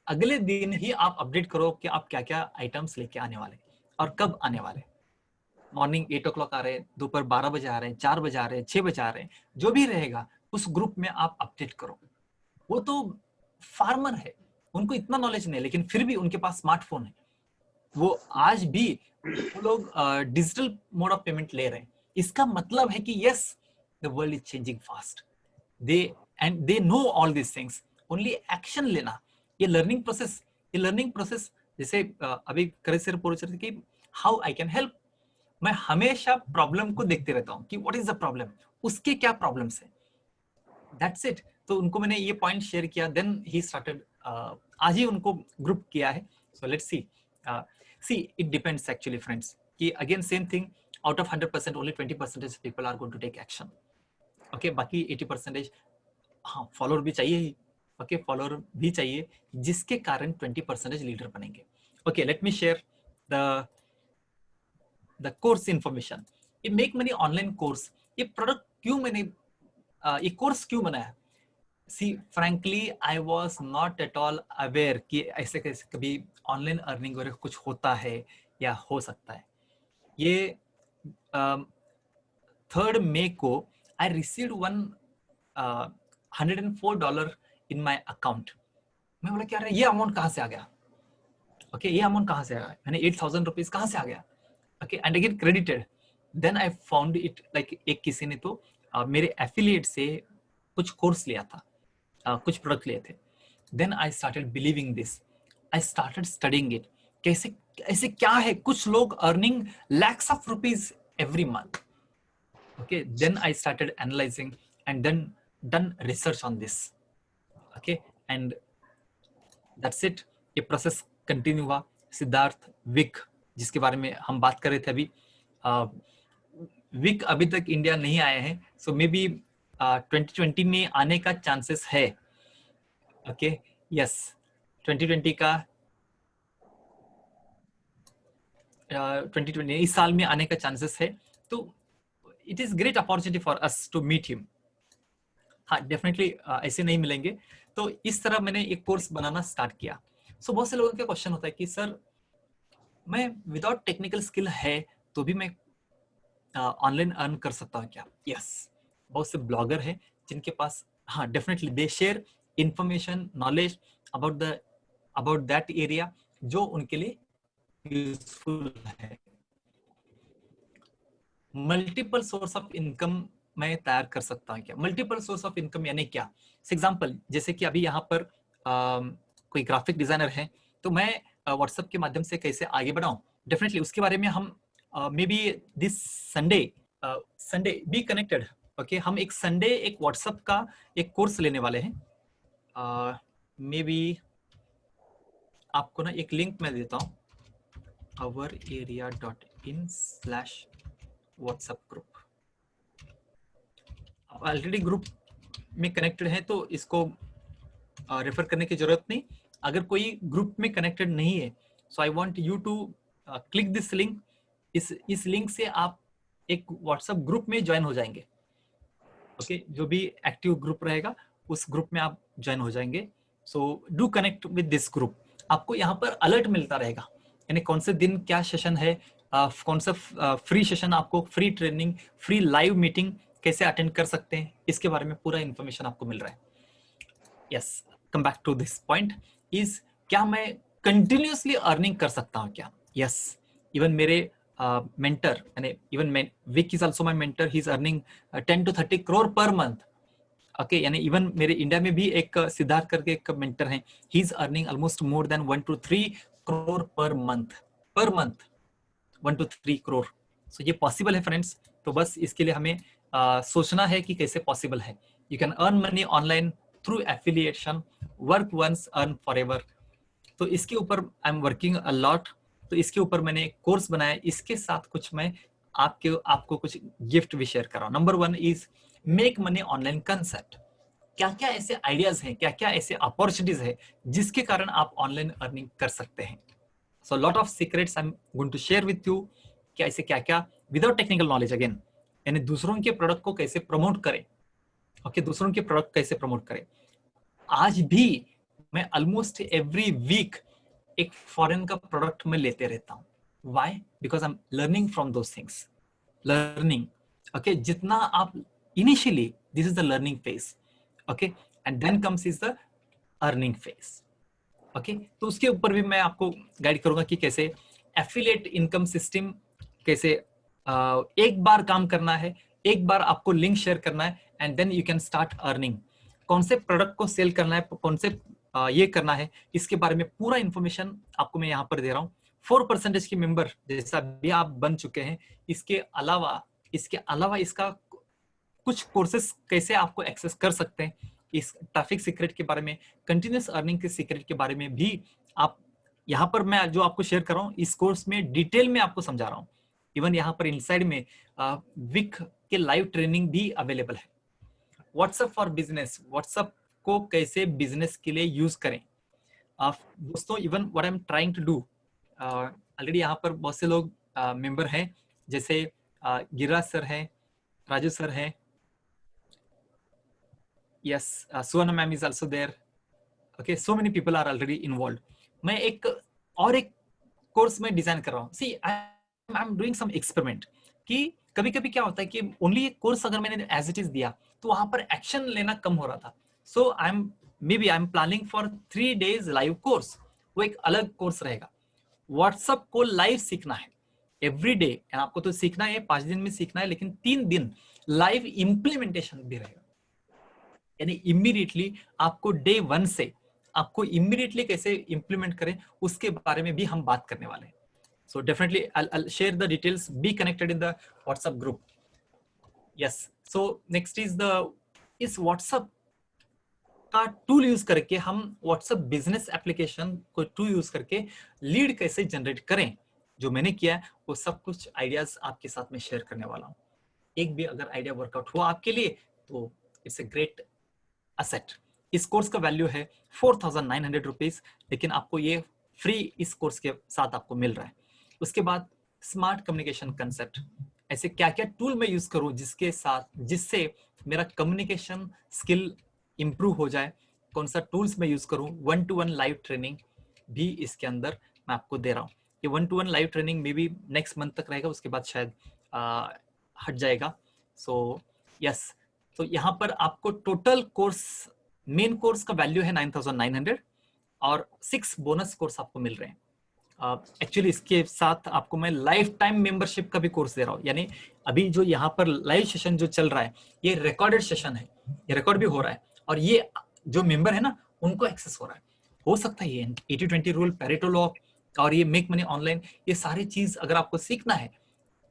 अगले दिन ही आप अपडेट करो कि आप क्या क्या आइटम्स लेके आने वाले और कब आने वाले. मॉर्निंग 8 o'clock आ रहे हैं, दोपहर 12 बजे आ रहे हैं, 4 बजे आ रहे हैं, 6 बजे आ रहे हैं, जो भी रहेगा उस ग्रुप में आप अपडेट करो. वो तो फार्मर है, उनको इतना नॉलेज नहीं है, लेकिन फिर भी उनके पास स्मार्टफोन है. वो आज भी वो लोग डिजिटल मोड ऑफ पेमेंट ले रहे हैं. इसका मतलब है कि yes, the world is changing fast. They know all this things. Only action लेना. ये लर्निंग प्रोसेस जैसे अभी करे सर पूछ रहे थे कि हाउ आई कैन हेल्प. मैं हमेशा प्रॉब्लम को देखते रहता हूँ कि व्हाट इज द प्रॉब्लम, उसके क्या प्रॉब्लम्स है. That's it. तो उनको मैंने ये पॉइंट शेयर किया, देन ही स्टार्टेड. आज ही उनको ग्रुप किया है. So let's see it depends actually friends, कि again same thing, out of 100% only 20% people are going to take action. okay, बाकी 80% हाँ फॉलोअर भी चाहिए ही. ओके, फॉलोअर भी चाहिए जिसके कारण 20% लीडर बनेंगे. Okay, let me share the course information, ये मेक मनी ऑनलाइन कोर्स, ये प्रोडक्ट क्यों मैंने ये कोर्स क्यों बनाया? See frankly I was not at all aware कि ऐसे कैसे कभी ऑनलाइन अर्निंग वगैरह कुछ होता है या हो सकता है। ये 3rd May को I received $104 in my account. मैं बोला क्या ये अमाउंट कहाँ से आ गया? ओके, ये अमाउंट कहाँ से आ गया? मैंने 8,000 रुपीज कहाँ से आ गया? Okay, and again credited. Then I found it like एक किसी ने तो मेरे एफिलिएट से कुछ कोर्स लिया था, कुछ प्रोडक्ट लिए थे। Then I started believing this, I started studying it, कैसे ऐसे क्या है, कुछ लोग earning lakhs of rupees every month. Okay, then I started analysing and then done research on this. Okay, and that's it. ये प्रोसेस कंटिन्यू हुआ। सिद्धार्थ, विक जिसके बारे में हम बात कर रहे थे अभी, विक अभी तक इंडिया नहीं आए हैं, सो मे बी 2020 में आने का चांसेस है। ओके, यस, 2020 का 2020 इस साल में आने का चांसेस है। तो it is great opportunity for us to meet him. हाँ, डेफिनेटली ऐसे नहीं मिलेंगे। तो इस तरह मैंने एक कोर्स बनाना स्टार्ट किया। सो बहुत से लोगों का क्वेश्चन होता है कि सर मैं विदाउट टेक्निकल स्किल है तो भी मैं ऑनलाइन अर्न कर सकता हूँ क्या? यस, बहुत से ब्लॉगर हैं जिनके पास, हाँ definitely they share information, knowledge about that area जो उनके लिए यूजफुल है। मल्टीपल सोर्स ऑफ इनकम मैं तैयार कर सकता हूँ क्या? मल्टीपल सोर्स ऑफ इनकम यानी क्या? एग्जाम्पल, जैसे कि अभी यहाँ पर कोई ग्राफिक डिजाइनर है तो मैं व्हाट्सएप के माध्यम से कैसे आगे बढ़ाऊं, डेफिनेटली उसके बारे में हम may be this Sunday be connected. Okay, हम एक संडे एक व्हाट्सएप का एक कोर्स लेने वाले हैं। मे बी आपको ना एक लिंक मैं देता हूँ, ourarea.in/WhatsApp ग्रुप। आप ऑलरेडी ग्रुप में कनेक्टेड है तो इसको रेफर करने की जरूरत नहीं। अगर कोई ग्रुप में कनेक्टेड नहीं है, so I want you to click this link. इस लिंक से आप एक व्हाट्सएप ग्रुप में ज्वाइन हो जाएंगे। ओके, जो भी एक्टिव ग्रुप रहेगा उस ग्रुप में आप ज्वाइन हो जाएंगे। So do connect with this group. आपको यहाँ पर अलर्ट मिलता रहेगा, यानी कौन से दिन क्या सेशन है, कौन सा फ्री सेशन, आपको free training, free live meeting कैसे अटेंड कर सकते हैं, इसके बारे में पूरा इंफॉर्मेशन आपको मिल रहा है। Yes, come back to this point is, क्या मैं कंटिन्यूअसली अर्निंग कर सकता हूँ क्या? यस, इवन मेरे मेंटर, यानी even Vick is also my mentor, he is earning 10 to 30 crore per month. Okay, यानी इवन मेरे इंडिया में भी एक सिद्धार्थ करके एक मेंटर हैं, he is earning almost more than 1 to 3 crore per month 1 to 3 crore। So ये पॉसिबल है फ्रेंड्स। तो बस इसके लिए हमें सोचना है कि कैसे पॉसिबल है। You can earn money online through affiliation, work once earn forever. तो इसके ऊपर I am working a lot. तो इसके ऊपर मैंने एक कोर्स बनाया, इसके साथ कुछ मैं आपको कुछ गिफ्ट भी शेयर कर रहा हूँ। Number 1 is make money online concept. क्या क्या ऐसे आइडियाज हैं, क्या क्या ऐसे अपॉर्चुनिटीज है जिसके कारण आप ऑनलाइन अर्निंग कर सकते हैं। So lot of secrets I am going to share with you. क्या ऐसे क्या क्या विदाउट टेक्निकल नॉलेज, अगेन यानी दूसरों के प्रोडक्ट को कैसे प्रमोट करें। ओके, दूसरों के प्रोडक्ट कैसे प्रमोट करें। आज भी मैं ऑलमोस्ट एवरी वीक एक फॉरेन का प्रोडक्ट में लेते रहता हूँ। Why? Because I am learning from those things. Learning, okay, जितना आप initially, this is the learning phase, okay, and then comes is the earning phase. Okay, तो उसके ऊपर भी मैं आपको गाइड करूंगा कि कैसे एफिलिएट इनकम सिस्टम, कैसे एक बार काम करना है, एक बार आपको लिंक शेयर करना है and then you can start earning. कौन से प्रोडक्ट को सेल करना है, कौन से ये करना है, इसके बारे में पूरा इंफॉर्मेशन आपको मैं यहाँ पर दे रहा हूँ। 4% के मेंबर जैसा भी आप बन चुके हैं। इसके अलावा इसका कुछ कोर्सेस कैसे आपको एक्सेस कर सकते हैं, इस ट्रैफिक सीक्रेट के बारे में, कंटिन्यूअस अर्निंग के सीक्रेट के बारे में भी आप यहाँ पर मैं जो आपको शेयर कर रहा हूँ, इस कोर्स में डिटेल में आपको समझा रहा हूँ। इवन यहाँ पर इनसाइड में विक के लाइव ट्रेनिंग भी अवेलेबल है। व्हाट्सएप फॉर बिजनेस, व्हाट्सएप को कैसे बिजनेस के लिए यूज करें। दोस्तों, even what I am trying to do, already यहाँ पर बहुत से लोग मेंबर हैं जैसे गिरिराज सर है, राजू सर है, yes, Suvarna ma'am is also there. Okay, so many people are already involve. मैं एक कोर्स में डिजाइन कर रहा हूँ। See I am doing some experiment कि कभी कभी क्या होता है कि ओनली एक कोर्स अगर मैंने एज इट इज दिया तो वहां पर एक्शन लेना कम हो रहा था। So I am planning for 3 days live course. वो एक अलग कोर्स रहेगा। व्हाट्सएप को लाइव सीखना है एवरी डे, आपको तो सीखना है 5 दिन में सीखना है, लेकिन 3 दिन लाइव इम्प्लीमेंटेशन भी रहेगा। यानी इमीडिएटली आपको डे 1 से आपको इमीडिएटली कैसे इंप्लीमेंट करें उसके बारे में भी हम बात करने वाले हैं। So definitely I'll share the details. Be connected in the WhatsApp group. Yes. So next is इस WhatsApp का टूल यूज करके हम WhatsApp बिजनेस एप्लीकेशन को टूल यूज करके लीड कैसे जनरेट करें। जो मैंने किया वो सब कुछ आइडियाज आपके साथ में शेयर करने वाला हूँ। एक भी अगर आइडिया वर्कआउट हुआ आपके लिए तो इट्स ए ग्रेट असेट। इस कोर्स का वैल्यू है 4,900 रुपीज, लेकिन आपको ये फ्री इस कोर्स के साथ आपको मिल रहा है। उसके बाद स्मार्ट कम्युनिकेशन कंसेप्ट, ऐसे क्या क्या टूल मैं यूज करूं जिससे मेरा कम्युनिकेशन स्किल इंप्रूव हो जाए, कौन सा टूल्स मैं यूज करूं। 1-to-1 लाइव ट्रेनिंग भी इसके अंदर मैं आपको दे रहा हूं। ये 1-to-1 लाइव ट्रेनिंग में भी नेक्स्ट मंथ तक रहेगा, उसके बाद शायद हट जाएगा। सो यस, तो यहाँ पर आपको टोटल कोर्स, मेन कोर्स का वैल्यू है 9,900 और 6 बोनस कोर्स आपको मिल रहे हैं। एक्चुअली इसके साथ आपको मैं लाइफ टाइम मेंबरशिप का भी कोर्स दे रहा हूँ। यानी अभी जो यहाँ पर लाइव सेशन जो चल रहा है ये रिकॉर्डेड सेशन है, ये रिकॉर्ड भी हो रहा है, और ये जो मेंबर है ना उनको एक्सेस हो रहा है। हो सकता है ये 80-20 रूल, पेरेटो लॉ और ये मेक मनी ऑनलाइन, ये सारी चीज अगर आपको सीखना है,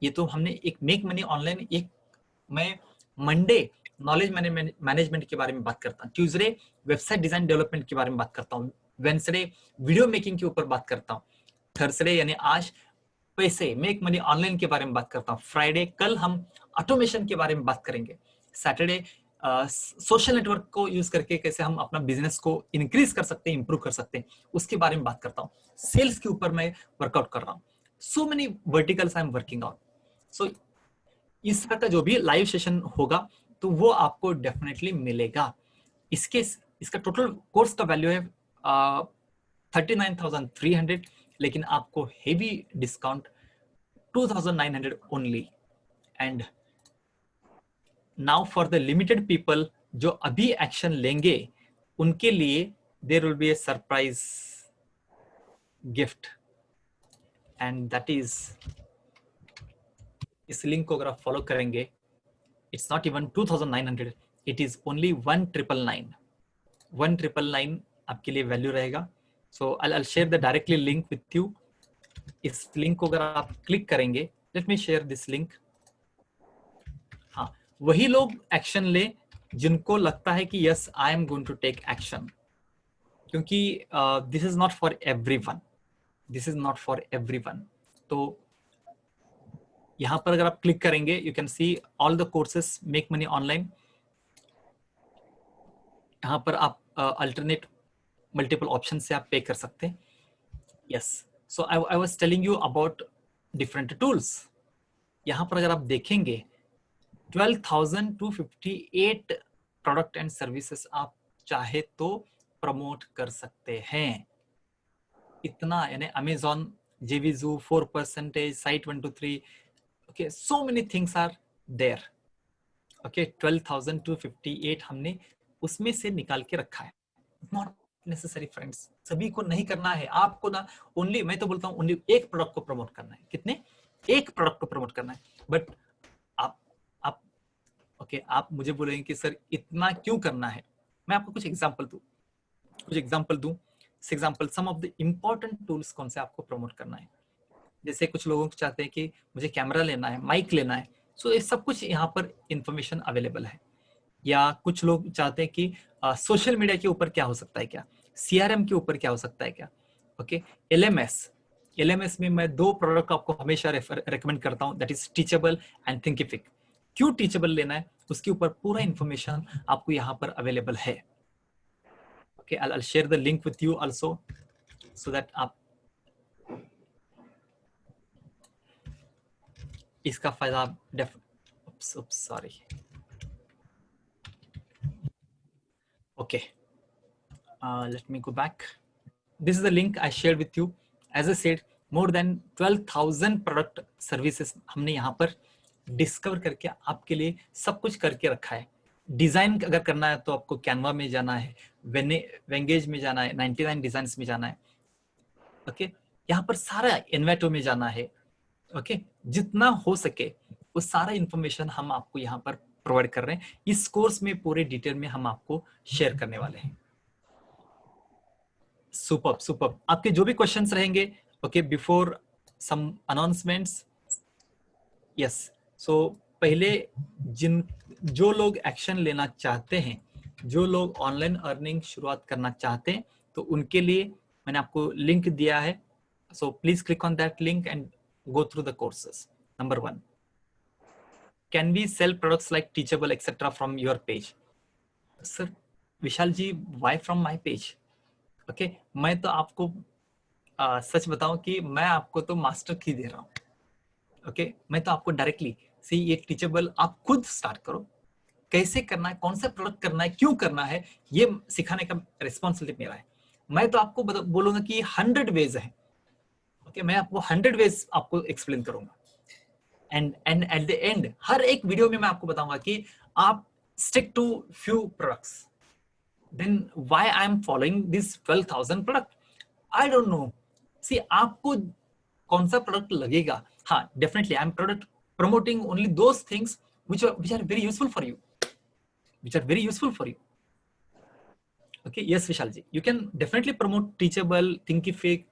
ये तो हमने एक मेक मनी ऑनलाइन, एक मैं मंडे नॉलेज मैनेजमेंट के बारे में बात करता हूँ, ट्यूसडे वेबसाइट डिजाइन डेवलपमेंट के बारे में बात करता हूँ, वेडनेसडे वीडियो मेकिंग के ऊपर बात करता हूँ, थर्सडे यानी आज पैसे मेक मनी ऑनलाइन के बारे में बात करता हूँ, फ्राइडे कल हम ऑटोमेशन के बारे में बात करेंगे, सैटरडे सोशल नेटवर्क को यूज करके कैसे हम अपना बिजनेस को इंक्रीज कर सकते हैं, इंप्रूव कर सकते हैं, उसके बारे में बात करता हूँ, सेल्स के ऊपर मैं वर्कआउट कर रहा हूँ। So many verticals I am working on. So इस तरह का जो भी लाइव सेशन होगा तो वो आपको डेफिनेटली मिलेगा। इसका टोटल कोर्स का वैल्यू है 39,300, लेकिन आपको heavy discount 2,900 only. And now for the limited people जो अभी एक्शन लेंगे उनके लिए there will be a surprise gift, and that is, इस लिंक को अगर आप फॉलो करेंगे, it's not even 2,900, it is only 1,999। 1,999 आपके लिए वैल्यू रहेगा। So I'll share the directly link with you. इस लिंक को अगर आप क्लिक करेंगे, let me share this link. हाँ, वही लोग एक्शन ले जिनको लगता है कि yes I am going to take action, क्योंकि this is not for everyone, this is not for everyone. तो यहाँ पर अगर आप क्लिक करेंगे you can see all the courses make money online. यहाँ पर आप अल्टरनेट मल्टीपल ऑप्शन से आप पे कर सकते हैं। Yes, so I was telling you about different tools. यहाँ पर अगर आप देखेंगे 12,258 प्रोडक्ट एंड सर्विसेज आप चाहे तो प्रमोट कर सकते हैं। इतना, यानी Amazon, जेवीजू 4%, site 123, okay, so many things are there. Okay, 12,258 हमने उसमें से निकाल के रखा है। Not necessary friends, सभी को नहीं करना है आपको ना, ओनली मैं तो बोलता हूँ ओनली एक प्रोडक्ट को प्रमोट करना है। कितने? एक प्रोडक्ट को प्रमोट करना है। बट आप ओके, आप मुझे बोलेंगे कि सर इतना क्यों करना है। मैं आपको कुछ एग्जांपल दूं। सम ऑफ द इंपॉर्टेंट टूल्स कौन से आपको प्रमोट करना है। जैसे कुछ लोगों को चाहते हैं कि मुझे कैमरा लेना है, माइक लेना है, सो ये सब कुछ यहाँ पर इंफॉर्मेशन अवेलेबल है। या कुछ लोग चाहते हैं कि सोशल मीडिया के ऊपर क्या हो सकता है, क्या CRM के ऊपर क्या हो सकता है, क्या ओके। LMS में मैं 2 प्रोडक्ट आपको हमेशा रेकमेंड करता हूँ, that is teachable and Thinkific. क्यों टीचेबल लेना है उसके ऊपर पूरा इंफॉर्मेशन आपको यहाँ पर अवेलेबल है। Okay, I'll share the link with you also so that आप इसका फायदा sorry okay let me go back. This is the link I shared with you. As I said, more than 12,000 product services हमने यहाँ पर डिस्कवर करके आपके लिए सब कुछ करके रखा है. डिजाइन अगर करना है तो आपको कैनवा में जाना है, वेंगेज में जाना है, 99 डिजाइन्स में जाना है. ओके यहाँ पर सारा इन्वेटो में जाना है. ओके जितना हो सके वो सारा इंफॉर्मेशन हम आपको यहाँ पर प्रोवाइड कर रहे हैं. इस कोर्स में पूरे डिटेल में हम आपको शेयर करने वाले हैं. Super super. आपके जो भी क्वेश्चंस रहेंगे okay before some announcements. Yes so पहले जो लोग एक्शन लेना चाहते हैं, जो लोग ऑनलाइन अर्निंग शुरुआत करना चाहते हैं, तो उनके लिए मैंने आपको लिंक दिया है. So please click on that link and go through the courses. Number 1, can we sell products like Teachable etc from your page? Sir Vishal ji, why from my page? Okay, मैं तो आपको सच बताऊं कि मैं आपको तो मास्टर की दे रहा हूं. Okay, मैं तो आपको डायरेक्टली सी ये टीचेबल आप खुद स्टार्ट करो. कैसे करना है, कौन सा प्रोडक्ट करना है, क्यों करना है, ये सिखाने का रिस्पॉन्सिबिलिटी मेरा है. मैं तो आपको बोलूंगा कि 100 वेज है. मैं आपको 100 वेज आपको एक्सप्लेन करूंगा. एंड एट द एंड हर एक वीडियो में मैं आपको बताऊंगा कि आप stick to few products. Then why I am following this 12,000 product, I don't know. See आपको कौन सा प्रोडक्ट लगेगा. हाँ definitely I am product promoting only those things which are very useful for you, okay. Yes Vishal ji, you can definitely promote Teachable, Thinkific.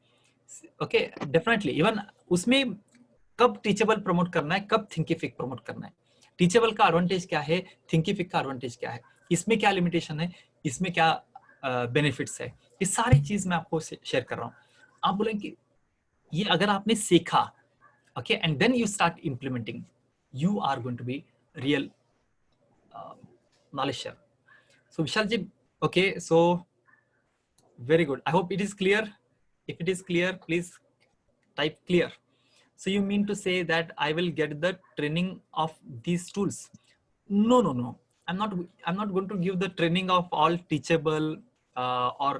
Okay definitely. Even उसमें कब टीचेबल प्रमोट करना है, कब थिंकिफिक प्रमोट करना है, टीचेबल का एडवांटेज क्या है, थिंकिफिक का एडवांटेज क्या है, इसमें क्या लिमिटेशन है, इसमें क्या बेनिफिट्स है, ये सारी चीज मैं आपको शेयर कर रहा हूँ. आप बोलेंगे कि ये अगर आपने सीखा okay and then you start implementing, you are going to be real knowledge share. So Vishal ji okay so very good. I hope it is clear. If it is clear, please type clear. So you mean to say that I will get the training of these tools? No. I'm not going to give the training of all Teachable or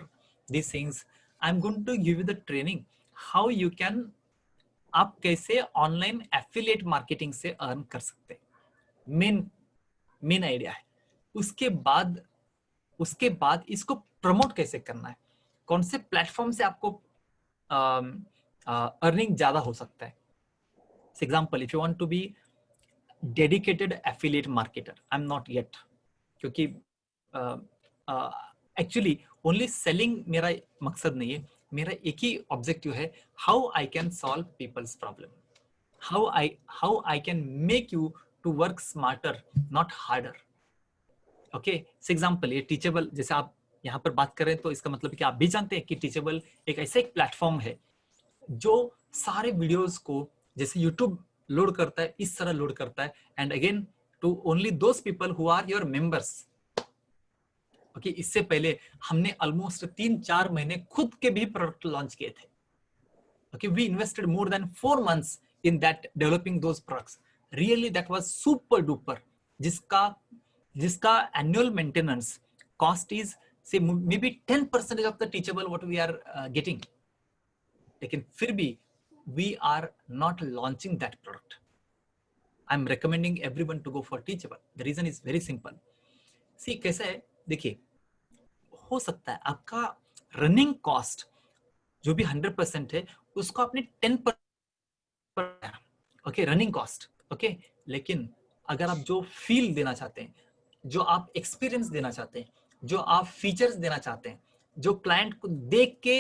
these things. I'm going to give you the training how you can आप कैसे ऑनलाइन एफिलिएट मार्केटिंग से अर्न कर सकते हैं. मेन आइडिया है. उसके बाद इसको प्रमोट कैसे करना है, कौन से प्लेटफॉर्म से आपको अर्निंग ज्यादा हो सकता है. For example if you want to be dedicated affiliate marketer, I am not yet, क्योंकि एक्चुअली ओनली सेलिंग मेरा मकसद नहीं है. मेरा एक ही ऑब्जेक्टिव है, how I can solve people's problem, how I can make you to work smarter not harder. Okay for example ये टीचेबल जैसे आप यहाँ पर बात कर रहे हैं, तो इसका मतलब कि आप भी जानते हैं कि टीचेबल एक ऐसा एक प्लेटफॉर्म है जो सारे वीडियोस को जैसे यूट्यूब लोड करता है इस तरह लोड करता है, and again to only those people who are your members. Okay इससे पहले हमने ऑलमोस्ट 3-4 महीने खुद के भी प्रोडक्ट लॉन्च किए थे. Okay we invested more than 4 months in that developing those products. Really that was super duper, जिसका annual maintenance cost is say maybe 10% of the Teachable what we are getting. लेकिन फिर भी we are not launching that product. I'm recommending everyone to go for Teachable. The reason is very simple. See कैसा है, देखिए हो सकता है आपका रनिंग कॉस्ट जो भी 100% है उसको आपने 10% ओके रनिंग कॉस्ट ओके. लेकिन अगर आप जो फील देना चाहते हैं, जो आप एक्सपीरियंस देना चाहते हैं, जो आप फीचर्स देना चाहते हैं, जो क्लाइंट को देख के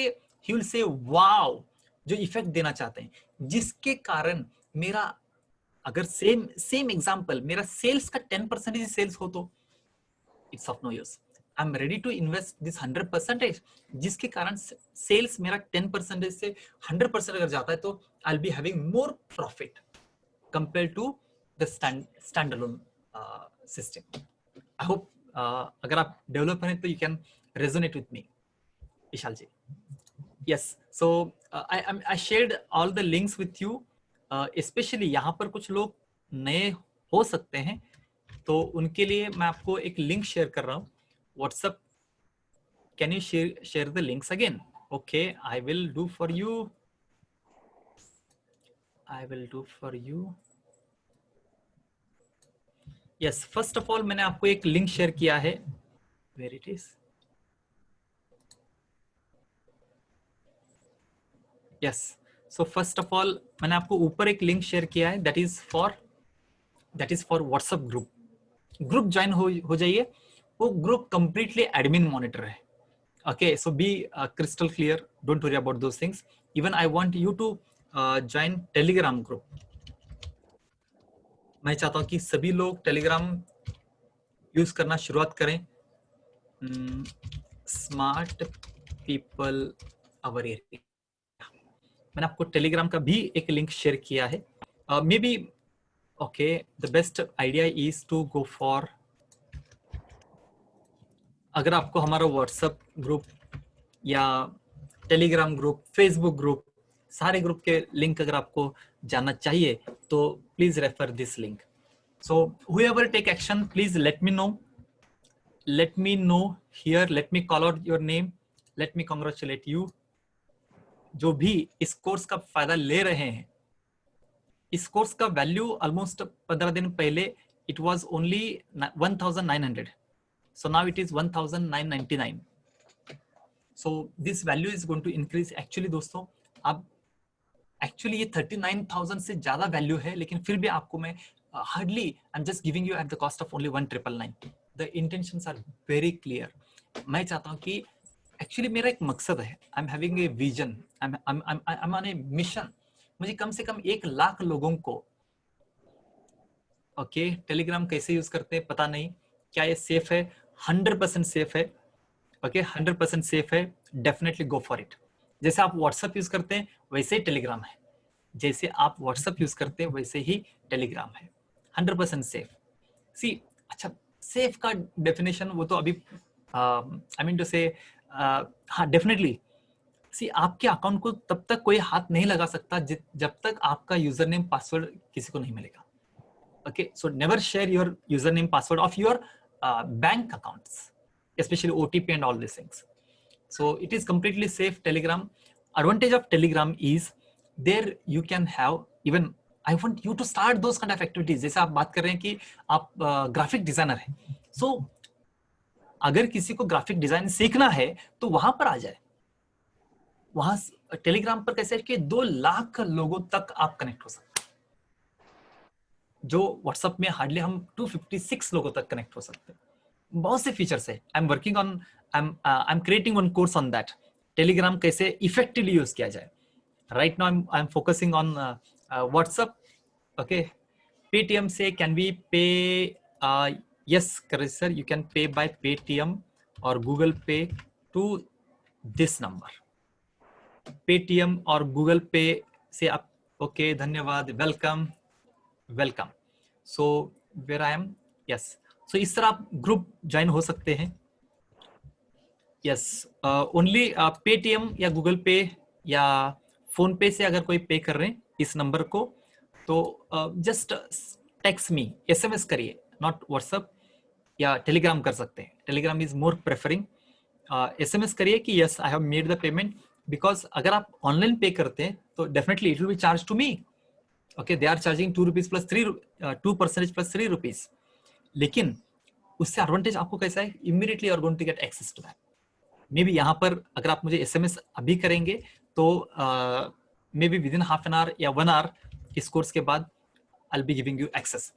ही विल से वाओ, जो इफेक्ट देना चाहते हैं, जिसके कारण मेरा अगर सेम एग्जांपल मेरा सेल्स का 10% सेल्स हो तो it's of no use. I am ready to invest this 100%, जिसके कारण सेल्स मेरा 10% से 100% अगर जाता है तो I will be having more profit compare to the stand alone system. I hope अगर आप डेवलपर हैं तो you can resonate with me Vishal ji. Yes so I shared all the links with you. Especially यहाँ पर कुछ लोग नए हो सकते हैं, तो उनके लिए मैं आपको एक लिंक शेयर कर रहा हूँ WhatsApp. Can you share the links again? Okay, I will do for you. Yes, first of all मैंने आपको एक लिंक शेयर किया है. Where it is? Yes, so first of all मैंने आपको ऊपर एक लिंक शेयर किया है, that is for WhatsApp group. Group join हो जाइए. वो ग्रुप कंप्लीटली एडमिन मॉनिटर है. Okay, so be crystal clear, don't worry about those things. Even I want you to join Telegram group. मैं चाहता हूं कि सभी लोग टेलीग्राम यूज करना शुरुआत करें. स्मार्ट पीपल अवर एरिया. मैंने आपको टेलीग्राम का भी एक लिंक शेयर किया है. Maybe okay, the best idea is to go for, अगर आपको हमारा व्हाट्सएप ग्रुप या टेलीग्राम ग्रुप, फेसबुक ग्रुप, सारे ग्रुप के लिंक अगर आपको जानना चाहिए तो please refer this link. So whoever take action, please let me know. Let me know here. Let me call out your name. Let me congratulate you. जो भी इस कोर्स का फायदा ले रहे हैं, इस कोर्स का वैल्यू ऑलमोस्ट 15 दिन पहले it was only 1900. So now it is 1999. So this value is going to increase. Actually दोस्तों, अब एक्चुअली ये 39,000 से ज्यादा वैल्यू है, लेकिन फिर भी आपको मैं hardly I am just giving you at the cost of only 1999. The intentions are very clear. मैं चाहता हूँ कि एक्चुअली मेरा एक मकसद है. I am having a vision, I am on a mission. मुझे कम से कम 1 लाख लोगों को, ओके, टेलीग्राम कैसे यूज करते हैं पता नहीं, क्या ये सेफ है? 100% सेफ है. ओके, 100% सेफ है. Definitely go for it. जैसे आप व्हाट्सएप यूज करते हैं वैसे ही टेलीग्राम है. जैसे आप व्हाट्सएप यूज करते हैं वैसे ही टेलीग्राम है. 100% सेफ. सी, अच्छा, सेफ का डेफिनेशन वो तो अभी आई मीन टू से, हाँ डेफिनेटली. सी, आपके अकाउंट को तब तक कोई हाथ नहीं लगा सकता जब तक आपका यूजर नेम पासवर्ड किसी को नहीं मिलेगा. Okay, so never share your username password of your bank accounts, especially OTP and all these things. So it is completely safe. Telegram, advantage of Telegram is there you can have, even I want you to start those kind of activities. जैसे आप बात कर रहे हैं कि आप ग्राफिक डिजाइनर हैं, so अगर किसी को ग्राफिक डिजाइन सीखना है तो वहां पर आ जाए. वहां टेलीग्राम पर कैसे है कि 2 लाख लोगों तक आप कनेक्ट हो सकते हैं, जो व्हाट्सएप में हार्डली हम 256 लोगों तक कनेक्ट हो सकते हैं. बहुत से फीचर्स है. I am working on, I am creating one course on that. Telegram कैसे इफेक्टिवली यूज किया जाए. Right now I am focusing on WhatsApp. Okay, Paytm से can we pay? Yes correct sir, you can pay by Paytm और Google pay to this number. Paytm और गूगल पे से आप, ओके, धन्यवाद, welcome welcome. So where I am, yes. So इस तरह आप ग्रुप ज्वाइन हो सकते हैं. यस, ओनली पेटीएम या गूगल पे या फोन पे से अगर कोई पे कर रहे हैं इस नंबर को, तो जस्ट टेक्स्ट मी, SMS करिए, नॉट व्हाट्सएप या टेलीग्राम कर सकते हैं. Telegram is more preferring. SMS करिए कि yes I have made the payment, because अगर आप ऑनलाइन पे करते हैं तो definitely it will be charge to me. Okay, they are charging 2 rupees plus 2% plus 3 rupees. लेकिन उससे एडवांटेज आपको कैसा है? Immediately you are going to get access to that. May be यहाँ पर अगर आप मुझे SMS अभी करेंगे तो may be with in half an hour या 1 आवर इस कोर्स के बाद I'll be giving you access.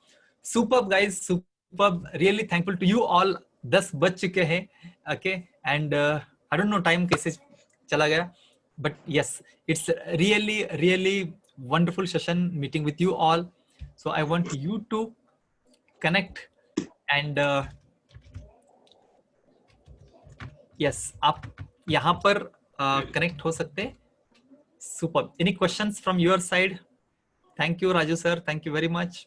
Superb guys, superb. Really thankful to you all. 10 बज चुके हैं. Okay, and I don't know time कैसे चला गया, but yes, it's really wonderful session meeting with you all. So I want you to connect and yes, आप यहाँ पर connect हो सकते हैं. Superb. Any questions from your side? Thank you Raju sir, thank you very much.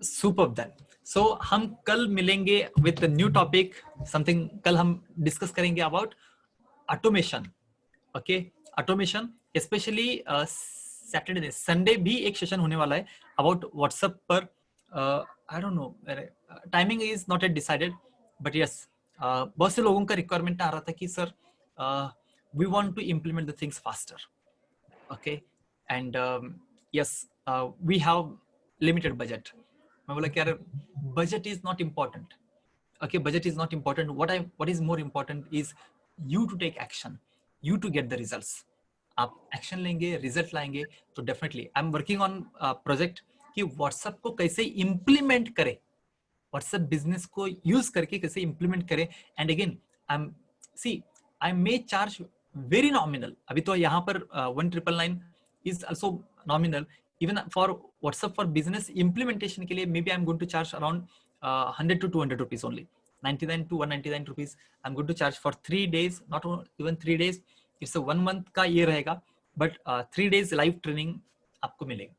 Superb then. So हम कल मिलेंगे with a new topic, something कल हम discuss करेंगे about automation. Okay, automation, especially Saturday Sunday भी एक सेशन होने वाला है अबाउट व्हाट्सएप पर. I don't know, timing is not at decided, but yes बहुत से लोगों का रिक्वायरमेंट आ रहा था कि sir we want to implement the things faster. Okay, and yes we have limited budget. मैं बोला कि यार budget is not important. Okay, budget is not important. What is more important is you to take action, you to get the results. आप एक्शन लेंगे, रिजल्ट लाएंगे, तो definitely I am working on project कि व्हाट्सएप को कैसे इंप्लीमेंट करे, व्हाट्सएप बिजनेस को यूज करके कैसे इंप्लीमेंट करे. And again I may charge very nominal. अभी तो यहाँ पर 1999 is also nominal. Even for WhatsApp for business implementation के लिए may be I am going to charge around 100 to 200 rupees only. 99 to 199 rupees I'm going to charge for 3 days, not even 3 days. It's a 1 month का ये रहेगा, but 3 days live training आपको मिलेगा.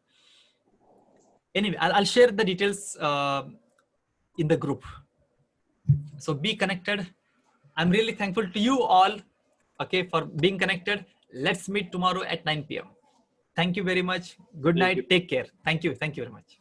Anyway, I'll share the details in the group. So be connected. I'm really thankful to you all, okay, for being connected. Let's meet tomorrow at 9 p.m. Thank you very much. Good night. Take care. Thank you very much.